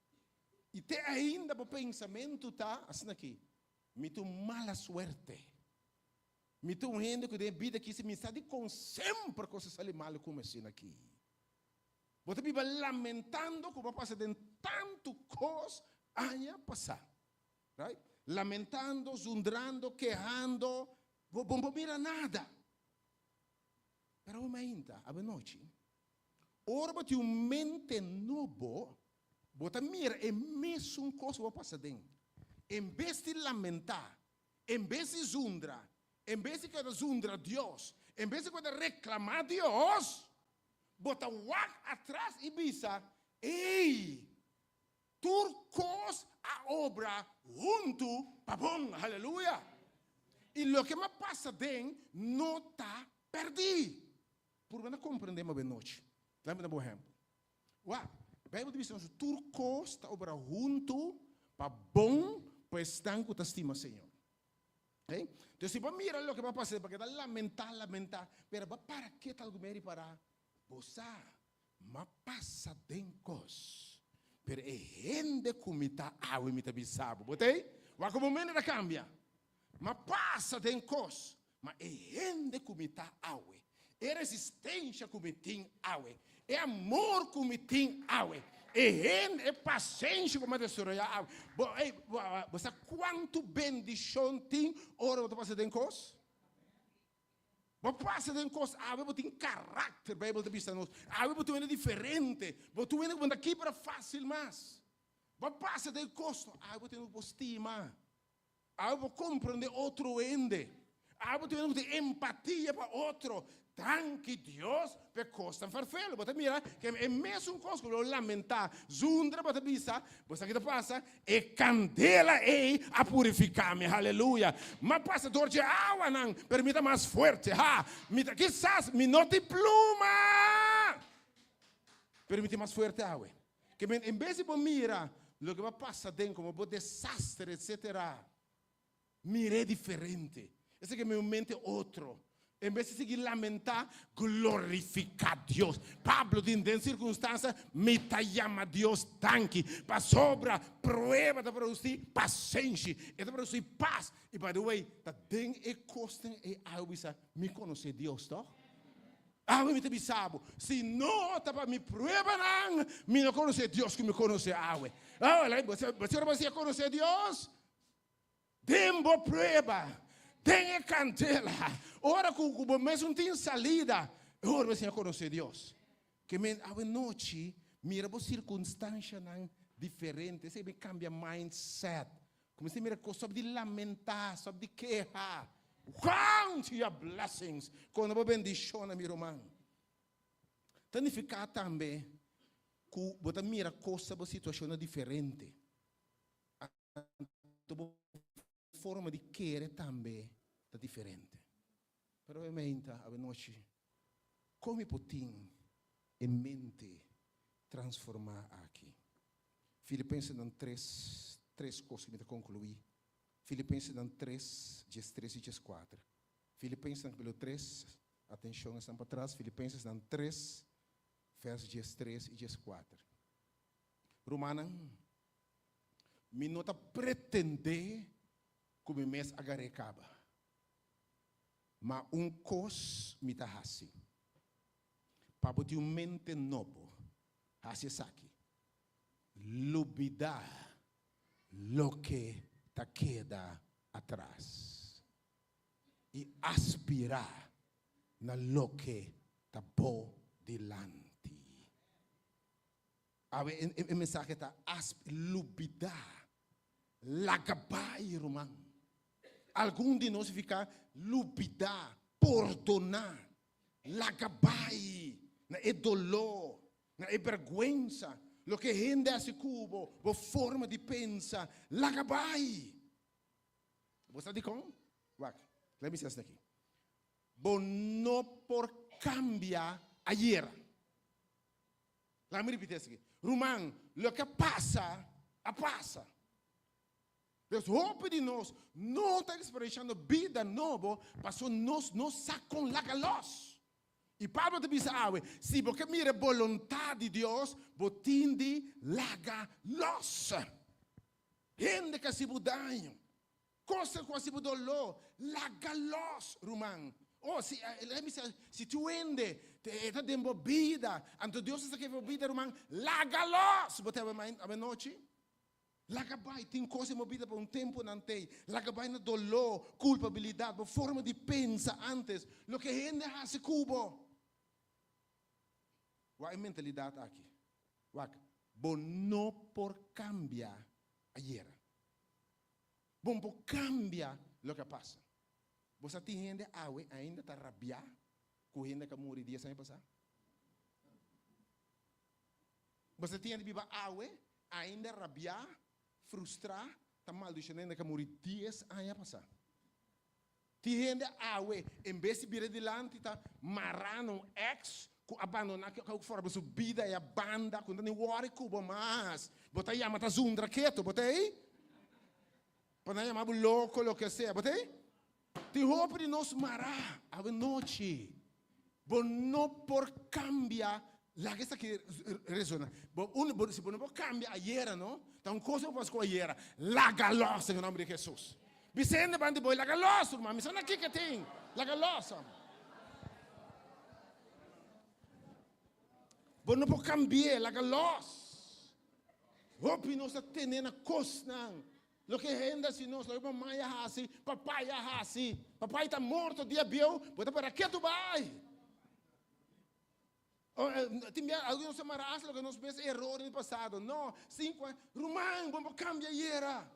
E te ainda o pensamento tá assim aqui. Me tu mala suerte. Me tu gente que de vida que se me está de com sempre coisas ali mal como assim aqui. Você vive lamentando que vai passar dentro tanto coisa aña passar. Right? Lamentando, zundrando, quejando, não mira nada. Pero ainda, a noite, ora você mente novo, você mira e mesmo coisa vai passar dentro. Em vez de lamentar, em vez de zundrar, em vez de cada zundra Deus, em vez de cada reclamar Deus, você vai atrás e pensa, ei, turcos a obra junto, papão, aleluia. E o que me passa dentro não está perdido. Por que não compreendemos bem noite? Dá-me um bom exemplo. A Bíblia diz que turcos está obra junto, papão, para estar com a estima, Senhor. Okay? Então, se você mira o que vai passar, porque está lamentar, pero para que tal comer para você? Mas passa dentro. Pero é gente que está água e está bisabo. Botei? O momento da cambia. Mas passa dentro. Mas é gente que está água. É resistência que tem água. É amor que tem água. É paciência como destruir a água. Você quanto bendição tem, ora você passa dentro? Você passa dentro, a Bíblia tem caráter, a Bíblia tem vista, a Bíblia é diferente, você vê que aqui para fácil mais. Você passa dentro, a Bíblia tem estima, a Bíblia compreende outro ende, a Bíblia tem empatia para outro. Tranque Deus, per costa farfelo. Você mira que é mesmo coisa que eu lamentar. Zundra, você pensa, você que passa, é candela a purificar-me, aleluia. Mas passa dor de água, não, permita mais forte, quizás me note pluma. Permite mais forte água. Que em vez de mirar o que vai passar dentro, como o desastre, etc., mire diferente. Esse que meu mente é outro. Em vez de seguir lamentar, glorificar Deus. Pablo, em circunstância, me chama Deus tanque. Para sobra, prova de produzir paciência. E de produzir paz. E, by the way, da den e costem e alvisa me conhecer Deus, tá? Me te sabo. Se não, tá para me prova, não. Me não conhecer Deus que me conhece água. Você vai conhecer Deus? Tempo prova. Tem candela. Ora que o mesmo tem salida. Ora você conhece Deus. Que a noite mira a circunstância diferente. Você cambia mindset. Comecei a mirar sobre de lamentar, sobre de quejar. Count your blessings. Quando você bendição, meu irmão. Significa também que você mira coisas, uma situação diferente. A forma de querer também é diferente. Pero obviamente, a noite, como podemos em mente transformar aqui? Filipenses 3 coisas que me concluí. Filipenses 3, 13 e 14. Filipenses pelo 3, atenção, estão para trás. Filipenses 3, versos 13 e 14. Romana, me nota pretender que o mês agora acaba. Mas coisa me está assim. Para ter mente novo, assim aqui. Olvidar lo que te queda atrás. E aspirar na lo que está por delante. A mensagem está olvidar. Lagabai, irmão. Algum de nós fica olvidar, perdonar. Lagabai, é dolor, é vergonha. Lo que rende esse cubo, a forma de pensar, lagabai. Você está de com? Let me say isso aqui. Bo não por cambiar ayer. Let me repetir isso aqui. Romão, lo que passa, passa. Deus roupa de nós, não está expressando vida nova, passou nós não sacam lagalos. E Pablo te diz, se você mira a vontade de Deus, você tem lagalos. Gente que se mudanham. Coisa que se mudou, lagalos, Romão. Se tu ende, está dando vida, então Deus está querendo vida, Romão, lagalos. Você vai noite? Lagabai tem coisa movida por tempo não tem. Lagabai na dolor, culpabilidade, por forma de pensar antes. Lo que rende a esse cubo. Qual é a mentalidade aqui? Bom não por cambiar ayer. Bom por cambiar lo que passa. Você tem gente ainda está rabiar com gente que morreu dias sem passar? Você tem gente viva ainda rabiar, frustrar, está mal de gente que morreu dias sem passar? Tem gente em vez de vir adiante, está marrando um ex, abandonar que fora sua vida e a banda, quando nem o cubo mais. Bota aí, mata zundra quieto, bota aí. Para não chamar louco, lo que seja, bota aí. Tem roupa de nós marrar a noite. Bom, não por cambiar, lá que está aqui resona. Se não por cambiar ayer, não? Então, coisa que eu faço com ayer, lagalos em nome de Jesus. Vicente, bande boi, lagalos, irmão. Me são aqui que tem, lagalos. Bom, não por cambiar, lagalos. Roupa de nós está tendo coisa. Lo que renda se nós, lo que mamãe assim, papai assim, papai está morto, dia biel, bota para que tu vai? Tem alguns semanas que nós pensamos erro no passado, não, 5 anos, Romão, vamos cambiar era,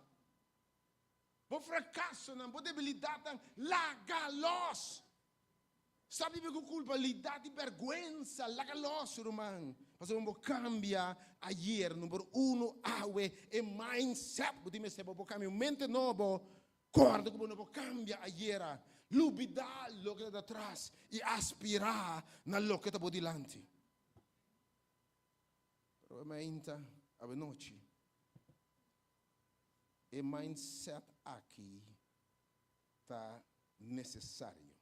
vou fracasso, não, vou debilidade, lagalos. Sabe que culpabilidade e vergonha, lagalos, Romão. Mas vamos cambiar ayer, número 1, e mindset. Você vamos cambiar mente novo, corda que vamos cambiar ayer. Lubidar lo que está atrás e aspirar na lo que está por delante. Pero ainda, a noite, o mindset aqui está necessário.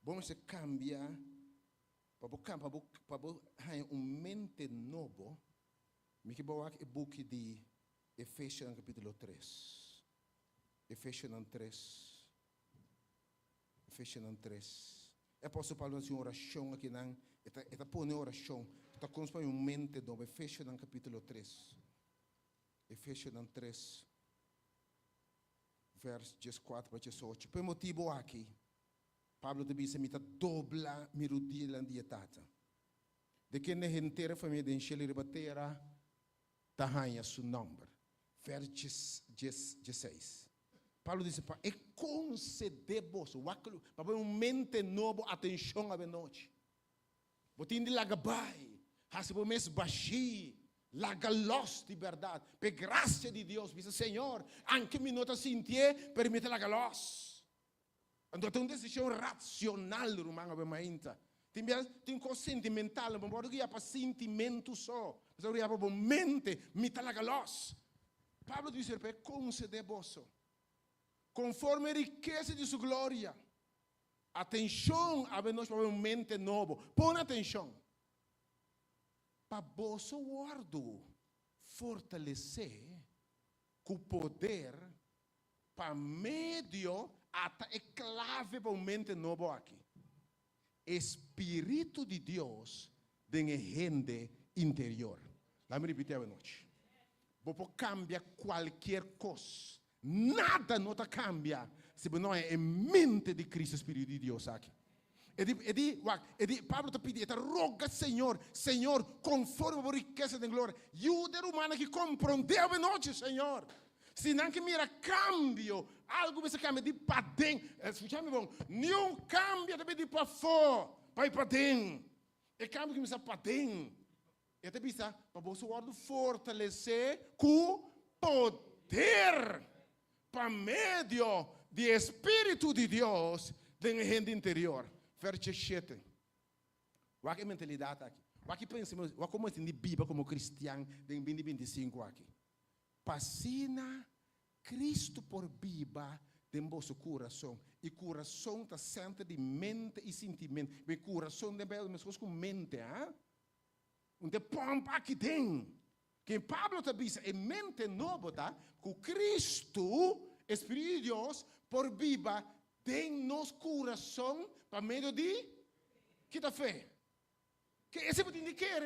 Vamos cambiar para mente novo. Me que boa o book de Efésios capítulo 3. Efésios 3. Efésios 3. O apóstolo Paulo faz uma oração aqui, está pondo oração, está construindo mente nova. Efésios capítulo 3. Efésios 3, versos 14 para 18. Por motivo aqui, Pablo te dice, mita dobla mirudia la dietata. De que ne entera família de enchele rebatera, tahanha su nombre. Versos 16. Pablo dice, é concedemos, para um mente novo, atenção a noite. Botin de lagabai, hasibo mes baixi, lagalos de verdade. Por graça de Deus, dice, Senhor, anche mi nota sentir, permite lagalos. Então tem uma decisão racional, irmão, abemainta. Tem coisa sentimental, mas pode guiar para sentimento só. Mas guiar para mente, mitalagalos. Pablo diz, é conceder vosso. Conforme a riqueza de sua glória. Atenção a nós para uma mente nova. Põe atenção. Para vosso guardo fortalecer com o poder para meio é clave para uma mente nova aqui. Espírito de Deus tem gente interior. Vamos me repetir a noite. Você cambia qualquer coisa. Nada não cambia se não é a mente de Cristo, Espírito de Deus aqui. Pablo te pede, te roga, Senhor, conforme a riqueza de glória, ajuda o humano que compreendeu a noite, Senhor. Se não que mira cambio, algo vai se cambia de para dentro. Escute-me bom, nenhum cambio de para fora, para ir para dentro. É cambio que me sai para dentro. E te bisa, para você fortalecer com poder para meio do Espírito de Deus tem a gente interior. Verso 7. Qual é a mentalidade aqui? Qual é pensamos, como entende a Bíblia como cristiano em 2025 aqui? Passina Cristo por Bíblia em vosso coração. E coração está centro de mente e sentimento. O coração de Bíblia é com mente, hein? Onde pompa aqui dentro. Que Pablo te diz, é mente nova, tá? Que Cristo, Espírito de Deus, por Bíblia, tem nosso coração para meio de que tá fé. Que esse pode indicar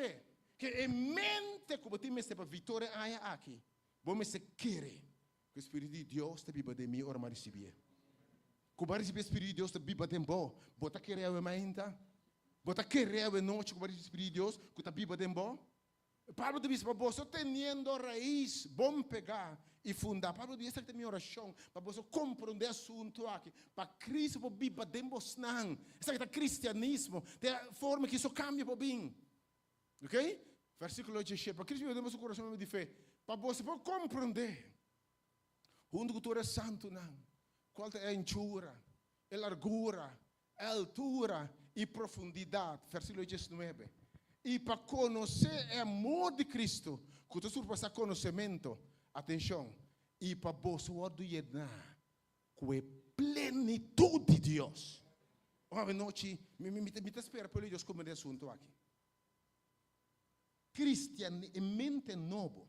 que é mente como tem para vitória aqui. Vamos se querer que o Espírito de Deus te Bíblia de mim ora mais receber. Como receber o Espírito de Deus te Bíblia de bom, bota querer a mente. Bota querer a noite como o Espírito de Deus que te Bíblia de bom. Pablo diz para você tendo raiz, bom pegar e fundar. Pablo diz essa é a minha oração para você compreender o assunto aqui, para Cristo para Bíblia de bom não. Essa é o cristianismo, tem a forma que isso cambia para bem. Ok? Versículo 17. Para Cristo de bom coração de fé, para você compreender onde o Senhor é santo não. Qual é a anchura, a largura, a altura e profundidade. Versículo 19. E para conhecer o amor de Cristo, que tu surpassa conhecimento, atenção, e para você ordenar com a plenitude de Deus. Uma noite, me espera para Deus como é assunto aqui. Cristianamente novo,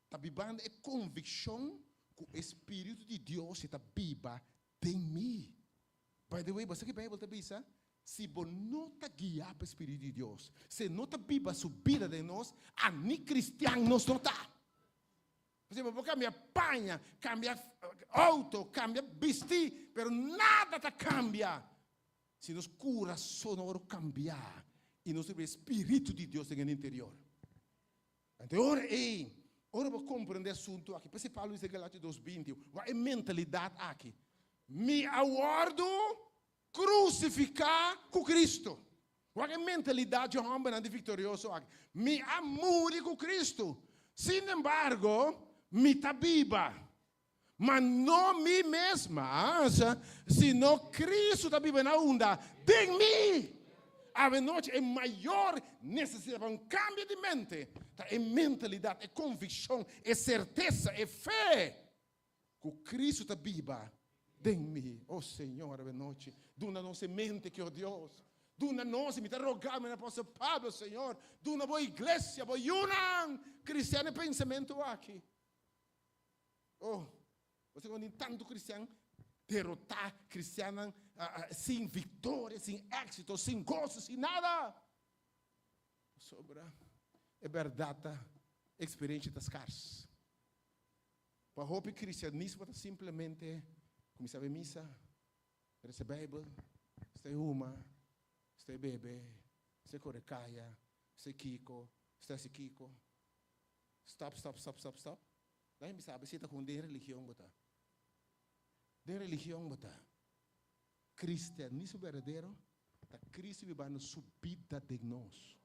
está vivendo a convicção que o Espírito de Deus está viva em mim. By the way, você que a Bíblia está diz, se você não está guiado pelo Espírito de Deus, se não está viva a subida de nós, a nem cristiano nós não está. Você pode cambiar panha, cambiar auto, cambiar vestir, mas nada está cambia. Se nos coração não cambiar, e nós temos o Espírito de Deus no interior. Então, ora para compreender o assunto aqui, por isso Paulo diz em Galatas 2:20, a mentalidade aqui. Me aguardo crucificar com Cristo. Qual é a mentalidade de um homem vitorioso aqui? Me amore com Cristo. Sin embargo, me está viva. Mas não me mesma, sino Cristo está viva na onda de mim. A noite é maior necessidade para um cambio de mente. É mentalidade, é convicção, é certeza, é fé. Que Cristo está viva em mim. Oh Senhor, a noite, duna nossa mente que oh Deus. Duna nossa, me está rogando, apóstolo Pablo, Senhor. Duna boa igreja, boa unam. Cristiano pensamento aqui. Oh, você quando tanto cristiano, derrotar cristiano sem vitória, sem êxito, sem gozo, sem nada. Sobra é verdade, experiência das caras. Para o cristianismo é simplesmente começar a missa, receber a Bíblia, está uma, está bebê, está corecaia, está Kiko, está se Kiko. Stop. Daí me sabe se está com de religião botar. De religião botar. Cristianismo verdadeiro, está Cristo vivendo subida de nós.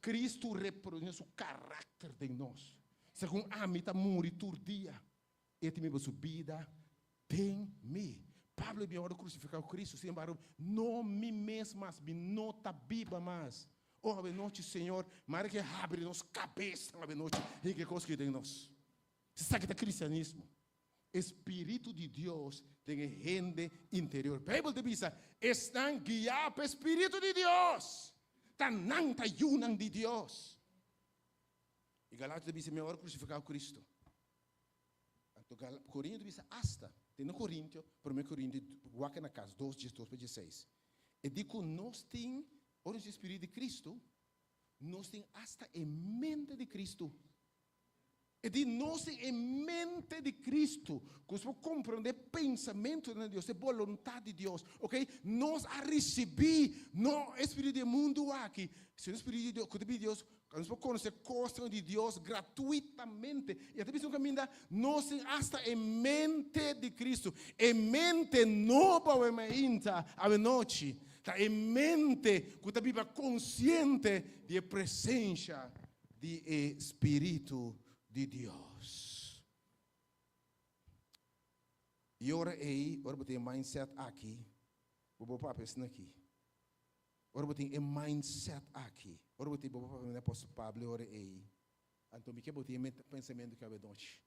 Cristo reproduz o caráter de nós. Segundo a mim está morrer todo dia. E tem minha subida tem me. Pablo me hora crucificar o Cristo, sem embargo, não me mesmo mais, me não está viva mais. Oh, a noite, Senhor, mas que abre nossa cabeça, a noite, e que coisa que tem nós. Você sabe que é cristianismo. Espírito de Deus tem rende interior. A Bíblia diz, estão guiados pelo Espírito de Deus. Tanang tayunan de Deus. E Galatas diz, me hora crucificar o Cristo. Coríntios diz, hasta. Tem no Coríntios, 1 Coríntios, guaca na casa, 2:16. E diz que nós temos, o Espírito de Cristo, nós temos hasta a mente de Cristo. E diz, nós temos a mente de Cristo, que nós podemos compreender o pensamento de Deus, a vontade de Deus, ok? Nós a receber no Espírito do mundo aqui. Se o Espírito de Deus, que de Deus, nós podemos conhecer coisas de Deus gratuitamente. E até mesmo caminho, nós temos hasta a mente de Cristo. A mente nova, a noite. Está em mente, que está viva consciente da presença do Espírito de Deus. E ora tem mindset aqui. Vou para a aqui. Ora tem mindset aqui. Ora tem o apóstolo Pablo, ora então me quebra tem pensamento que é noite.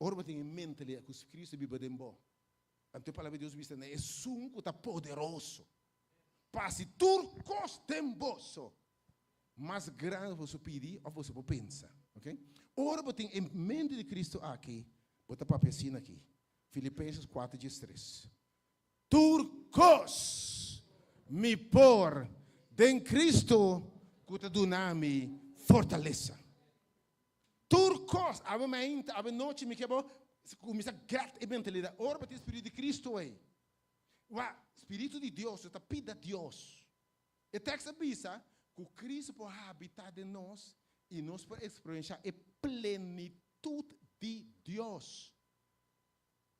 Ora tem em mente que Cristo vive dentro. Então a palavra de Deus diz que é sunco está poderoso. Passe turcos temboso. Mais grande você pedir ou você pensa, ok? Ora tem em mente de Cristo aqui. Bota para a aqui. Filipenses 4:3. Turcos me por em Cristo que te donami fortaleza. Turcos, a noite me quebrou, começa a mentalidade. Ora, o Espírito de Cristo é. O Espírito de Deus, está pedindo a Deus. E o texto diz que Cristo pode habitar em nós e nós podemos experimentar a plenitude de Deus.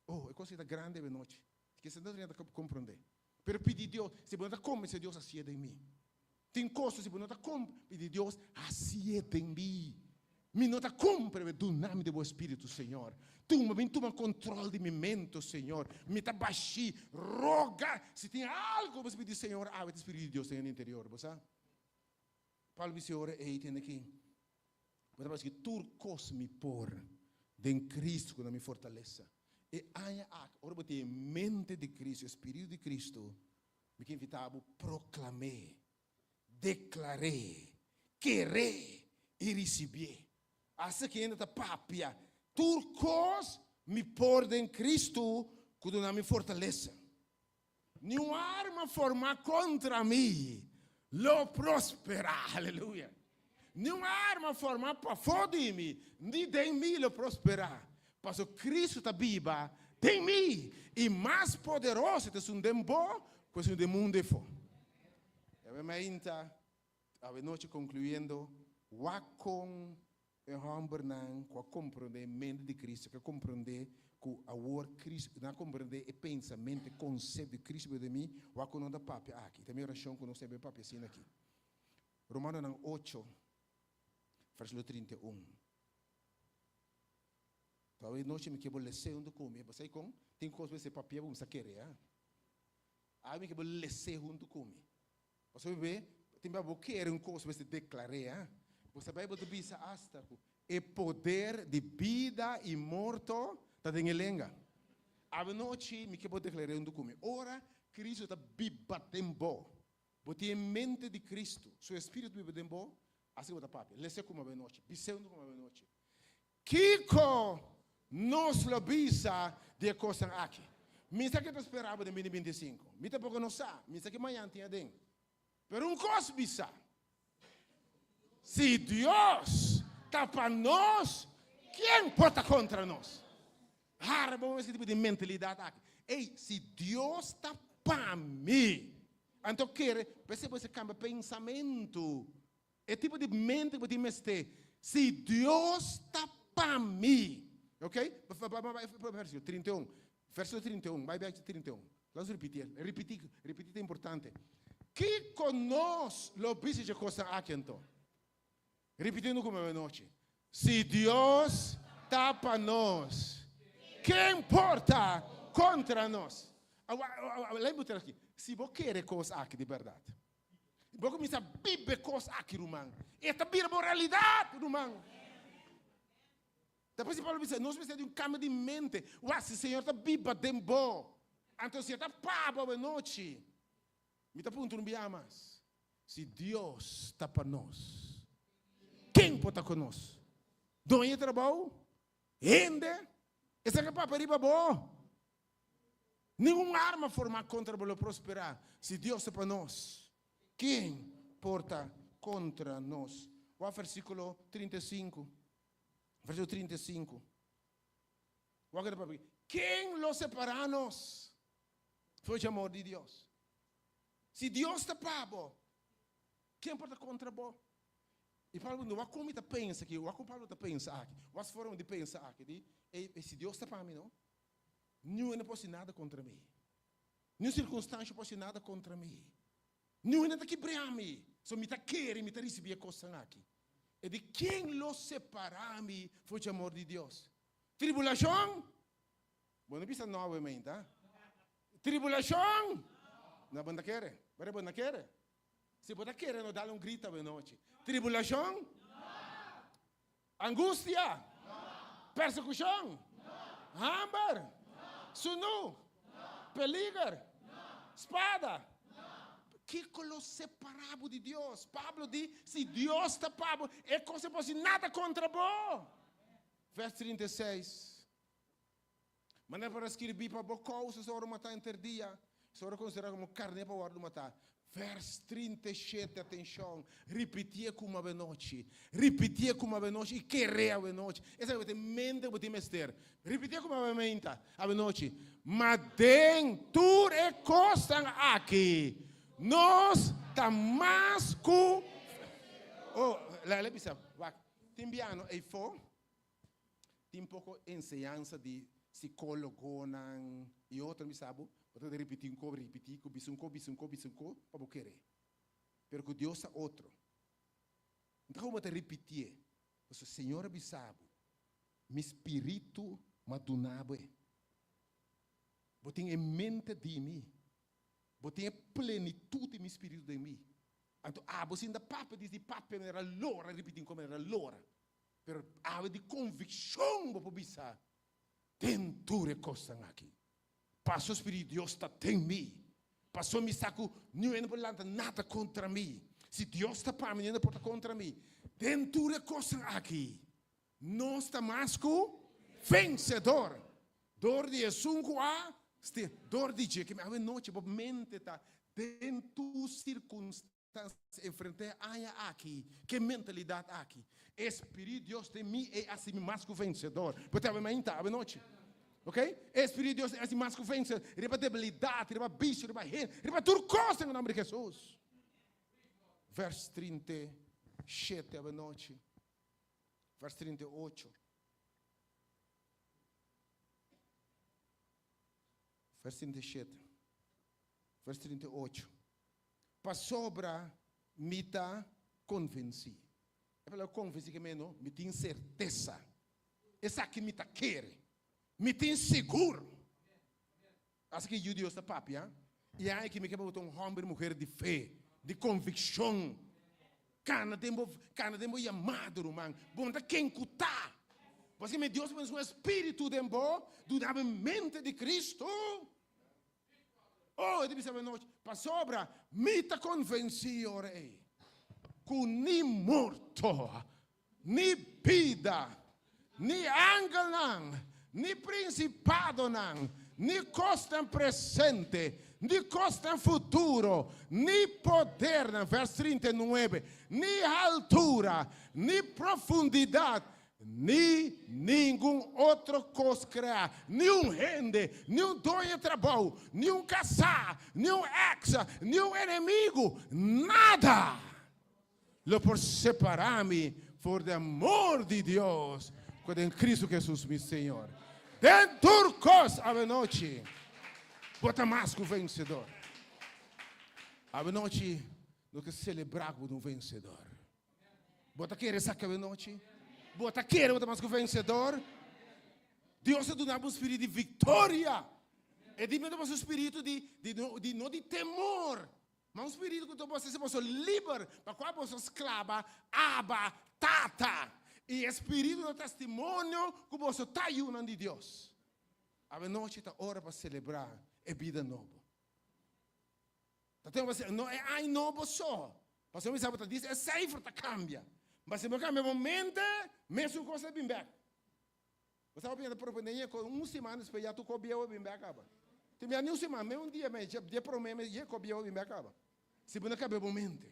Oh, é coisa grande a noite. Que você não tem que compreender. Mas pedir a Deus, se você não come, se Deus assim é em mim. Tem coisas, se você não come, pedir a Deus, assim é em mim. Me não está compre do nome do Espírito, Senhor. Tu me toma controle de minha mente, Senhor. Me está baixi, roga. Se tem algo, você pedir, Senhor, o Espírito de Deus tem no interior, você sabe? Paulo disse, ora, tem aqui. Mas eu que turcos me por, de Cristo, quando me fortaleça. E aí, ora, eu tenho mente de Cristo, Espírito de Cristo, me que invitava a proclamar, declarar, querer e receber. Assim que ainda está papia. Turcos me por em Cristo, quando não me fortaleça. Nenhuma arma formada contra mim, lo prosperará. Aleluia. Nenhuma arma formada para fora de mim, nem de mim lo prosperará. Porque Cristo está viva em mim. E mais poderoso é um dembo, pois um mundo é fora. A noite concluindo, com e Hamburnan, que compreender a mente de Cristo, que compreender que a word Cristo, não compreender o pensamento, o conceito de Cristo de mim, o que não dá papel aqui. Também oração que não se vê papel assim aqui. Romanos 8, versículo 31. Talvez nós me quebra lecer onde comer, você com tem coisas esse papel vamos querer, ah? Me quebra lecer onde comer. Você vê, tem para querer um coisa você declarar, você vai botar bisa hasta o poder de vida e morto está em elenga. A noite me quebra declarar onde comer. Ora Cristo está viva tempo. Bote em mente de Cristo, seu espírito vive tempo, assim botar papel. Lecer como a noite, bisendo como a noite. Kiko nos lo bisa de coisa aqui. Me que eu esperava de 2025. Me pouco não sabe. Me que amanhã tinha dentro. Pero coisa bisa. Se Deus está para nós, quem pode estar contra nós? Vamos esse tipo de mentalidade aqui. Ei, se Deus está para mim, então você cambia pensamento. É tipo de mente que você tem. Se Deus está para mim, ok? Versículo 31. Versículo 31. Vai ver 31. Vamos repetir. Repetir é importante. Que conosco lo bicho de coisa aqui então. Repetindo como é noite. Se Deus está para nós, quem importa contra nós? Lembra aqui. Se você quer coisa aqui de verdade, você começa a viver coisa aqui, irmão. Esta vira moralidade, irmão. Depois Paulo diz, nós precisamos de um cambio de mente. Se o Senhor está vivo tempo, então se está para a noite, me está perguntando mais. Se Deus está para nós, quem pode estar conosco? Não é trabalho? Rende? Essa é para riba boa. Nenhuma arma formada contra o prosperar. Se Deus está para nós, quem porta contra nós? O versículo 35. Versículo 35. Quem los separará-nos? Foi o amor de Deus. Se Deus está para vós, quem pode contra vós? E Paulo não, como está pensa aqui, o Paulo está pensa aqui, as formas de pensar aqui, e se Deus está para mim, não pode nada contra mim. Nenhuma circunstância pode ser nada contra mim. Nenhuma está quebrando-me. Só me está querendo, me está recebendo coisa aqui. E de quem lo separar-me foi o amor de Deus. Tribulação? Bom, não precisa novamente, tá? Tribulação? Não, não quer. Não quer. Se você quer, não dá grito à noite. Tribulação? Não. Angústia? Não. Persecução? Não. Hambre? Sunu? Peligro? Espada? Que lo separado de Deus? Pablo diz: se Deus está Pablo, é coisa pode nada contra vós. Verso 36. Mas não é para escrever para boa coisa, só para matar interdia. Só para considerar como carne para o matar. Verso 37, atenção. Repetia como a noite. Repetia como a noite e querer a noite. Essa é a mente que você ter. Repetia como a mente a noite. Mas dentro é costa aqui. Nós estamos com... Oh, lá bisa. Tem piano e for. Tem um pouco de ensinança de psicólogo e outro, me sabe? Você repetir um pouco, para você querer. Pero que Deus é outro. Então, como te repetir? O Senhor me sabe. Meu espírito madunado. Você tem em mente de mim. Você tem plenitude de meu espírito de mim. Então, você ainda papa diz, papa era loura, repetir como era loura. Pero há de convicção para pensar. Dentro de coisa aqui. Passou o Espírito de Deus está em mim. Passou me saco, não pode nada contra mim. Se Deus está para mim, não pode contra mim. Dentro de coisa aqui. Nós estamos com vencedor. Dor de Jesus, dor de dia que me noite, a mente está dentro circunstâncias enfrente aqui. Que mentalidade aqui. Espírito de Deus tem mim é assim mais que vencedor. Porque a mente a noite. Ok? Espírito de Deus é assim mais que vencedor. Riba debilidade, riba bicho, riba tudo coisa no nome de Jesus. Verso 37 a noite. Verso 38. Verso 37. Verso 38. Para sobra, me está convencido. Eu falei, convenci que me tem certeza. Essa aqui me está querendo. Me tem seguro. Assim que o Deus está papi, hein? E aí que me quer botar um homem e mulher de fé, de convicção. Cana tempo chamado, irmão. Bom, da quem cutar. Porque meu Deus tem um espírito de boa, do mente de Cristo. Oh, eu disse a noite, para sobra, me está convencido, rei. Que nem morto, nem vida, nem ángel não, nem principado não, nem costa presente, nem costa futuro, nem poder, verso 39, nem altura, nem profundidade, nem nenhum outro coisa criar, nenhum rende, nenhum dono de trabalho, nenhum casar, nenhum ex, nenhum inimigo, nada. Lo por separar-me por de amor de Deus, quando em Cristo Jesus, meu Senhor. Dentro coisa a noite, bota mais que o vencedor. A noite, no que celebrar como um vencedor. Bota querer sacar a noite. Bota querer bota mais que o vencedor. Deus te dá um espírito de vitória. E de medo um espírito não de temor. Mas um espírito que você possa livre, para qual você esclava, aba, tata. E espírito de testemunho que você está unindo de Deus. A noite está hora para celebrar a vida nova. Não é novo só. Você me sabe, diz, é cifra que cambia. Mas se não cambia o momento, mesmo coisa bem bem. Você vai pensar, por exemplo, com uma semana, espelhar, tu cobia o bem bem acaba. Tem uma semana, mesmo um dia, mas já promete, já cobia o bem bem acaba. Se não cabe o momento,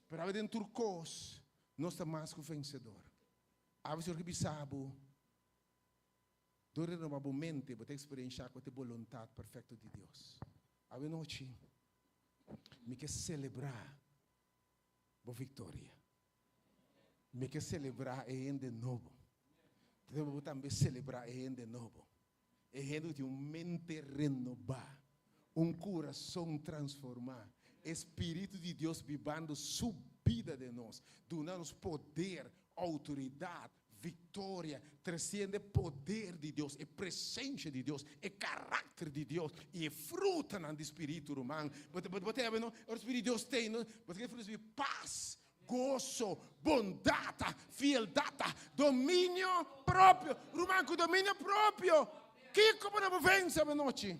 para ver dentro coisa, nós estamos mais que o vencedor. A você que sabe, durante o momento, você experienciar com a vontade perfeita de Deus. A noite, me quer celebrar a vitória. Me quer celebrar de novo. Devemos também celebrar de novo. De uma mente renovada. coração transformado. Espírito de Deus vivendo subida de nós, dando-nos poder, autoridade, vitória, transcende poder de Deus, é presença de Deus, é caráter de Deus, e é fruta do Espírito humano. O Espírito de Deus tem, você tem paz, gozo, bondade, fieldade, domínio próprio. Romano com domínio próprio. Que como não vence a noite?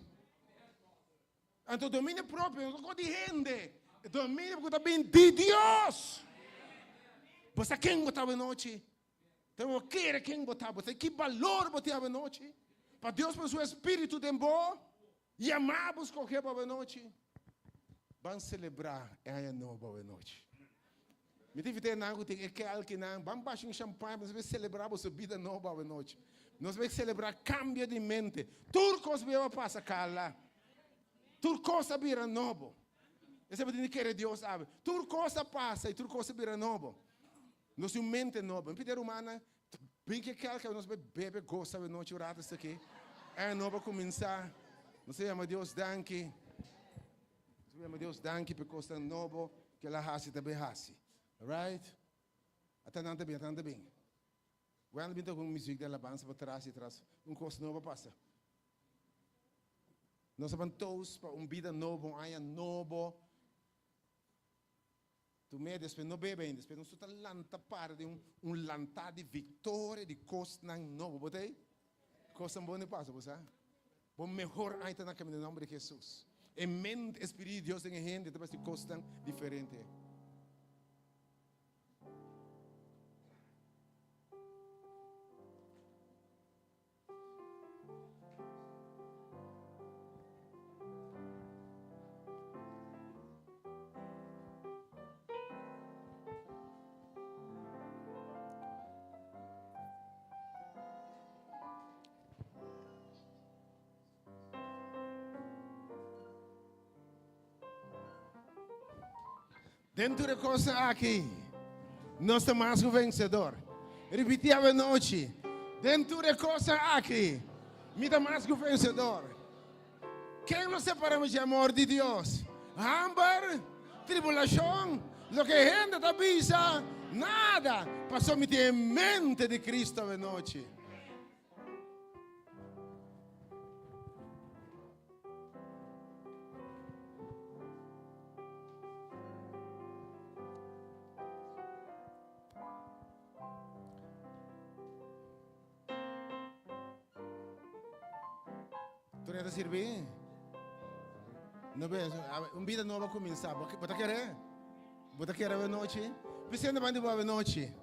Então, domínio próprio, não de gente. Domínio também de Deus. Você quem gostava a noite? Então, quem gostava? Você que valor botava a noite? Para Deus, por seu Espírito de bom, e amamos qualquer boa noite. Vamos celebrar a nova noite. Me tive ter nada que alguém não, vamos baixar um champanhe, nós vamos celebrar a sua vida nova à noite. Nós vamos celebrar cambio de mente. Tudo coisa vai passar cala. Tudo coisa vira novo. Essa é o que Deus sabe. Tudo coisa passa e tudo coisa vira novo. Nossa mente nova. Em Peter Humana, bem que nós bebe gosta à noite orada isso aqui. É nova começar. Nós chamamos Deus danke. Nós chamamos Deus danke por coisa nova que ela hace também hace. Right? Até não bem, até não bem. Quando vem com música de alabança para trás e trás, coisa nova passa. Nós sabemos todos para vida nova, um ano novo. Tu me después não bebe ainda, después não está lanta para de lantar de vitória de coisa nova, botei? Coisa boa passa, você? Bom melhor ainda na caminho do nome de Jesus. Em mente, Espírito de Deus tem gente, depois de coisa diferente. Dentro de coisa aqui, nós estamos mais vencedor. Repetir a noite. Dentro de coisa aqui, me dá mais vencedor. Quem nos separamos de amor de Deus? Hambre, tribulação, lo que gente da visa, nada. Passou me ter em mente de Cristo a noite. Tu não servir? Não bem, vida nova começar. Você quer? Você quer a noite? Você não vai a noite.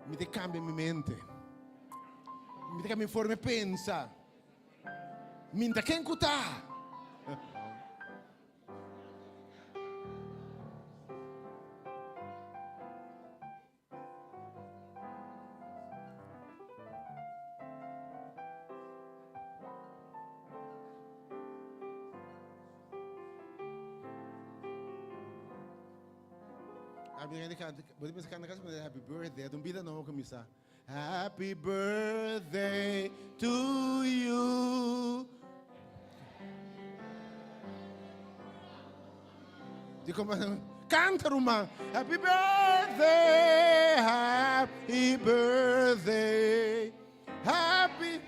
Me te cambia minha mente. Me te cambia minha forma de pensar. Me te quem cutar. Podemos cantar Happy Birthday, não vida nova começar. Happy birthday to you. Canta, irmão. Happy birthday, happy birthday, happy.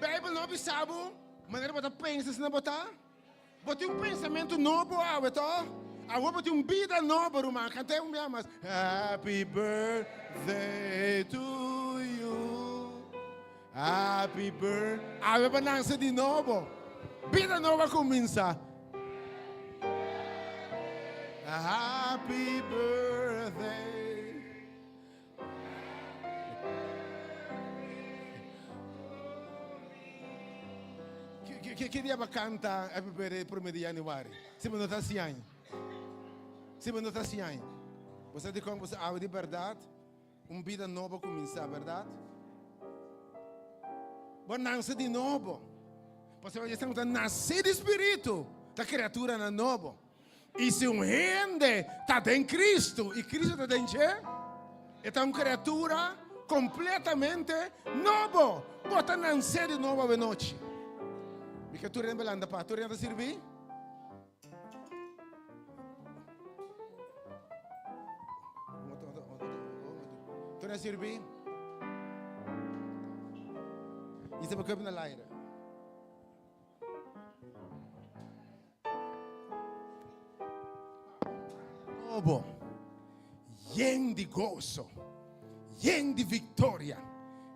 Bible não sabe, maneira botar pensa se não botar. Botei pensamento novo, agora botei vida nova, irmão. Cantei mas Happy birthday to you. Happy birthday. Agora nasce de novo. Vida nova começa. Happy birthday. Que dia para cantar Happy Birthday para o mês de janeiro? Se você não está assim. Se você não está assim. Você tem como você abre de verdade. Vida nova começar, verdade? Você nasce de novo. Você vai estar nascer de espírito. Da criatura na novo. E se gente está em Cristo e Cristo está em você, é uma criatura completamente nova. Você nascer de novo à noite. Porque tu rende belanda pa, tu rende servir? Tu rende servir? Isso é porque eu na laira. Novo, lleno de gozo, lleno de vitória,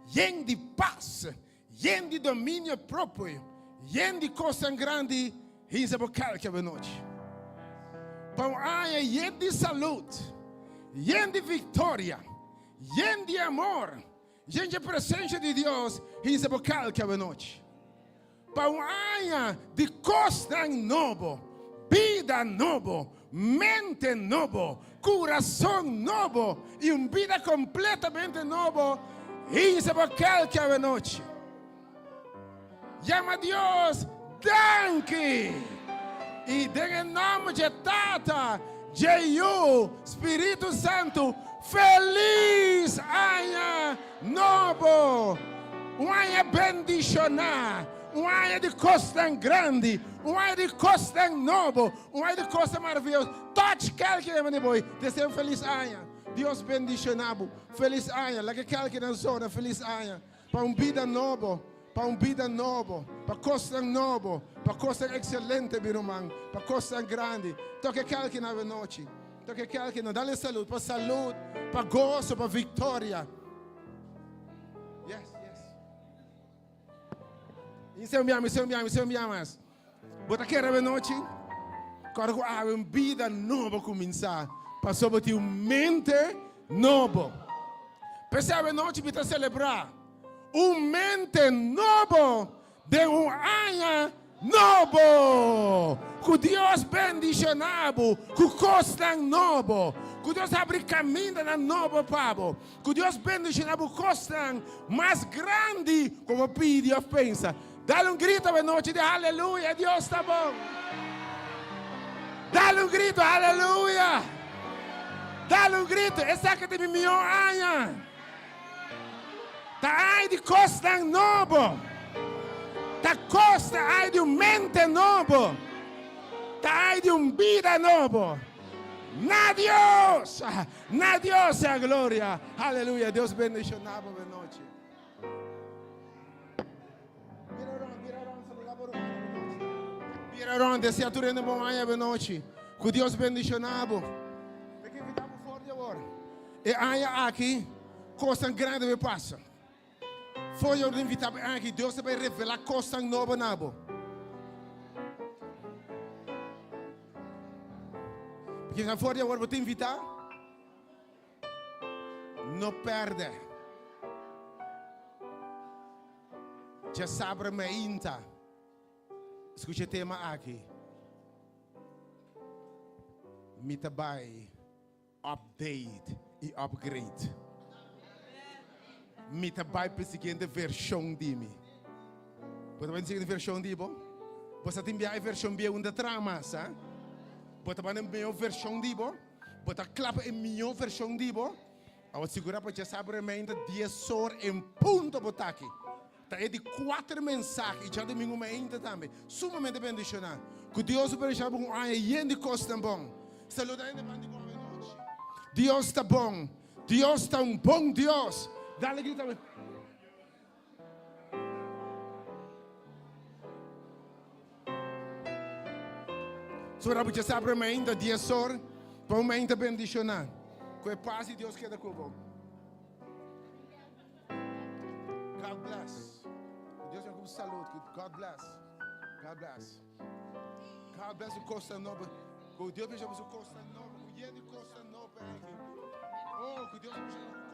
lleno de paz, lleno de domínio próprio, lleno de coisas grandes, isso é porque eu vou noite. Pão é lleno de saúde, lleno de vitória, lleno de amor, lleno de presença de Deus, isso é porque eu vou noite. Pão é de coisas novo, vida novo, mente novo, coração novo e uma vida completamente nova. Isso é porque eu vou noite. Llama a Deus, danke. E em nome de Tata, Jehu, Espírito Santo, feliz ano novo. Um ano bendicionar, um ano de coisa grande, um ano de coisa nova, um ano de coisa maravilhosa. Touch qualquer que me boi, desejo um feliz ano. Deus bendicionado, feliz ano. Lá que qualquer na zona, feliz ano. Para uma vida nova. Para uma vida nova, para coisas novas, para coisas excelentes, meu irmão, para coisas grandes. Toque aquele na noite, toque aquele na, dá-lhe saúde, para gozo, para vitória. Yes, yes. Isso é o meu mas. Bota aqui na noite, quando uma vida nova começar, para sobre uma mente nova. Pensava noite para celebrar. Mente novo de ano novo. Que Deus bendicionado, que coisa nova, que Deus abre caminho na nova pavo, que Deus bendicionado coisa mais grande como Deus pensa. Dá-lhe grito a noite de aleluia, Deus está bom. Dá-lhe grito, aleluia. Dá-lhe grito, essa que tem meu ano. Tá aí de coisa nova. Tá coisa aí de mente nova. Tá aí de vida nova. Na Deus é a glória. Aleluia. Deus bendicionado de noite. Vira around, desce a turma de bom ano de noite. Que Deus bendicionado. Porque estamos forte agora. E aí aqui, coisa grande me passa. Foi eu invitar aqui, Deus vai revelar coisas novas na bo. Porque já fora agora vou te invitar. Não perde. Já sabe me inta. Escute o tema aqui. Me trabalhe, update e upgrade. Me trabalho para a seguinte versão de mim. Você vai seguir a versão de mim? Você tem a versão de uma trama, sabe? Você vai ter a versão de mim? Você clapa a minha versão de mim? Eu seguro para você saber ainda 10 horas em ponto para aqui. Tá de 4 mensagens e já domingo ainda também. Sumamente bendicionado. Que Deus bendicionado com a gente coisa bom. Saluda ainda para noite. Deus está bom. Deus está um bom Deus. Dá-lhe grito também. Só você sabe ainda 10 horas para uma ainda bendicionar. Com a paz de Deus que é com você. God bless. Deus é com saúde. God bless. God bless. God bless o costa nova. Que Deus veja o costa nova. O dia de costa nova. Oh, que Deus veja.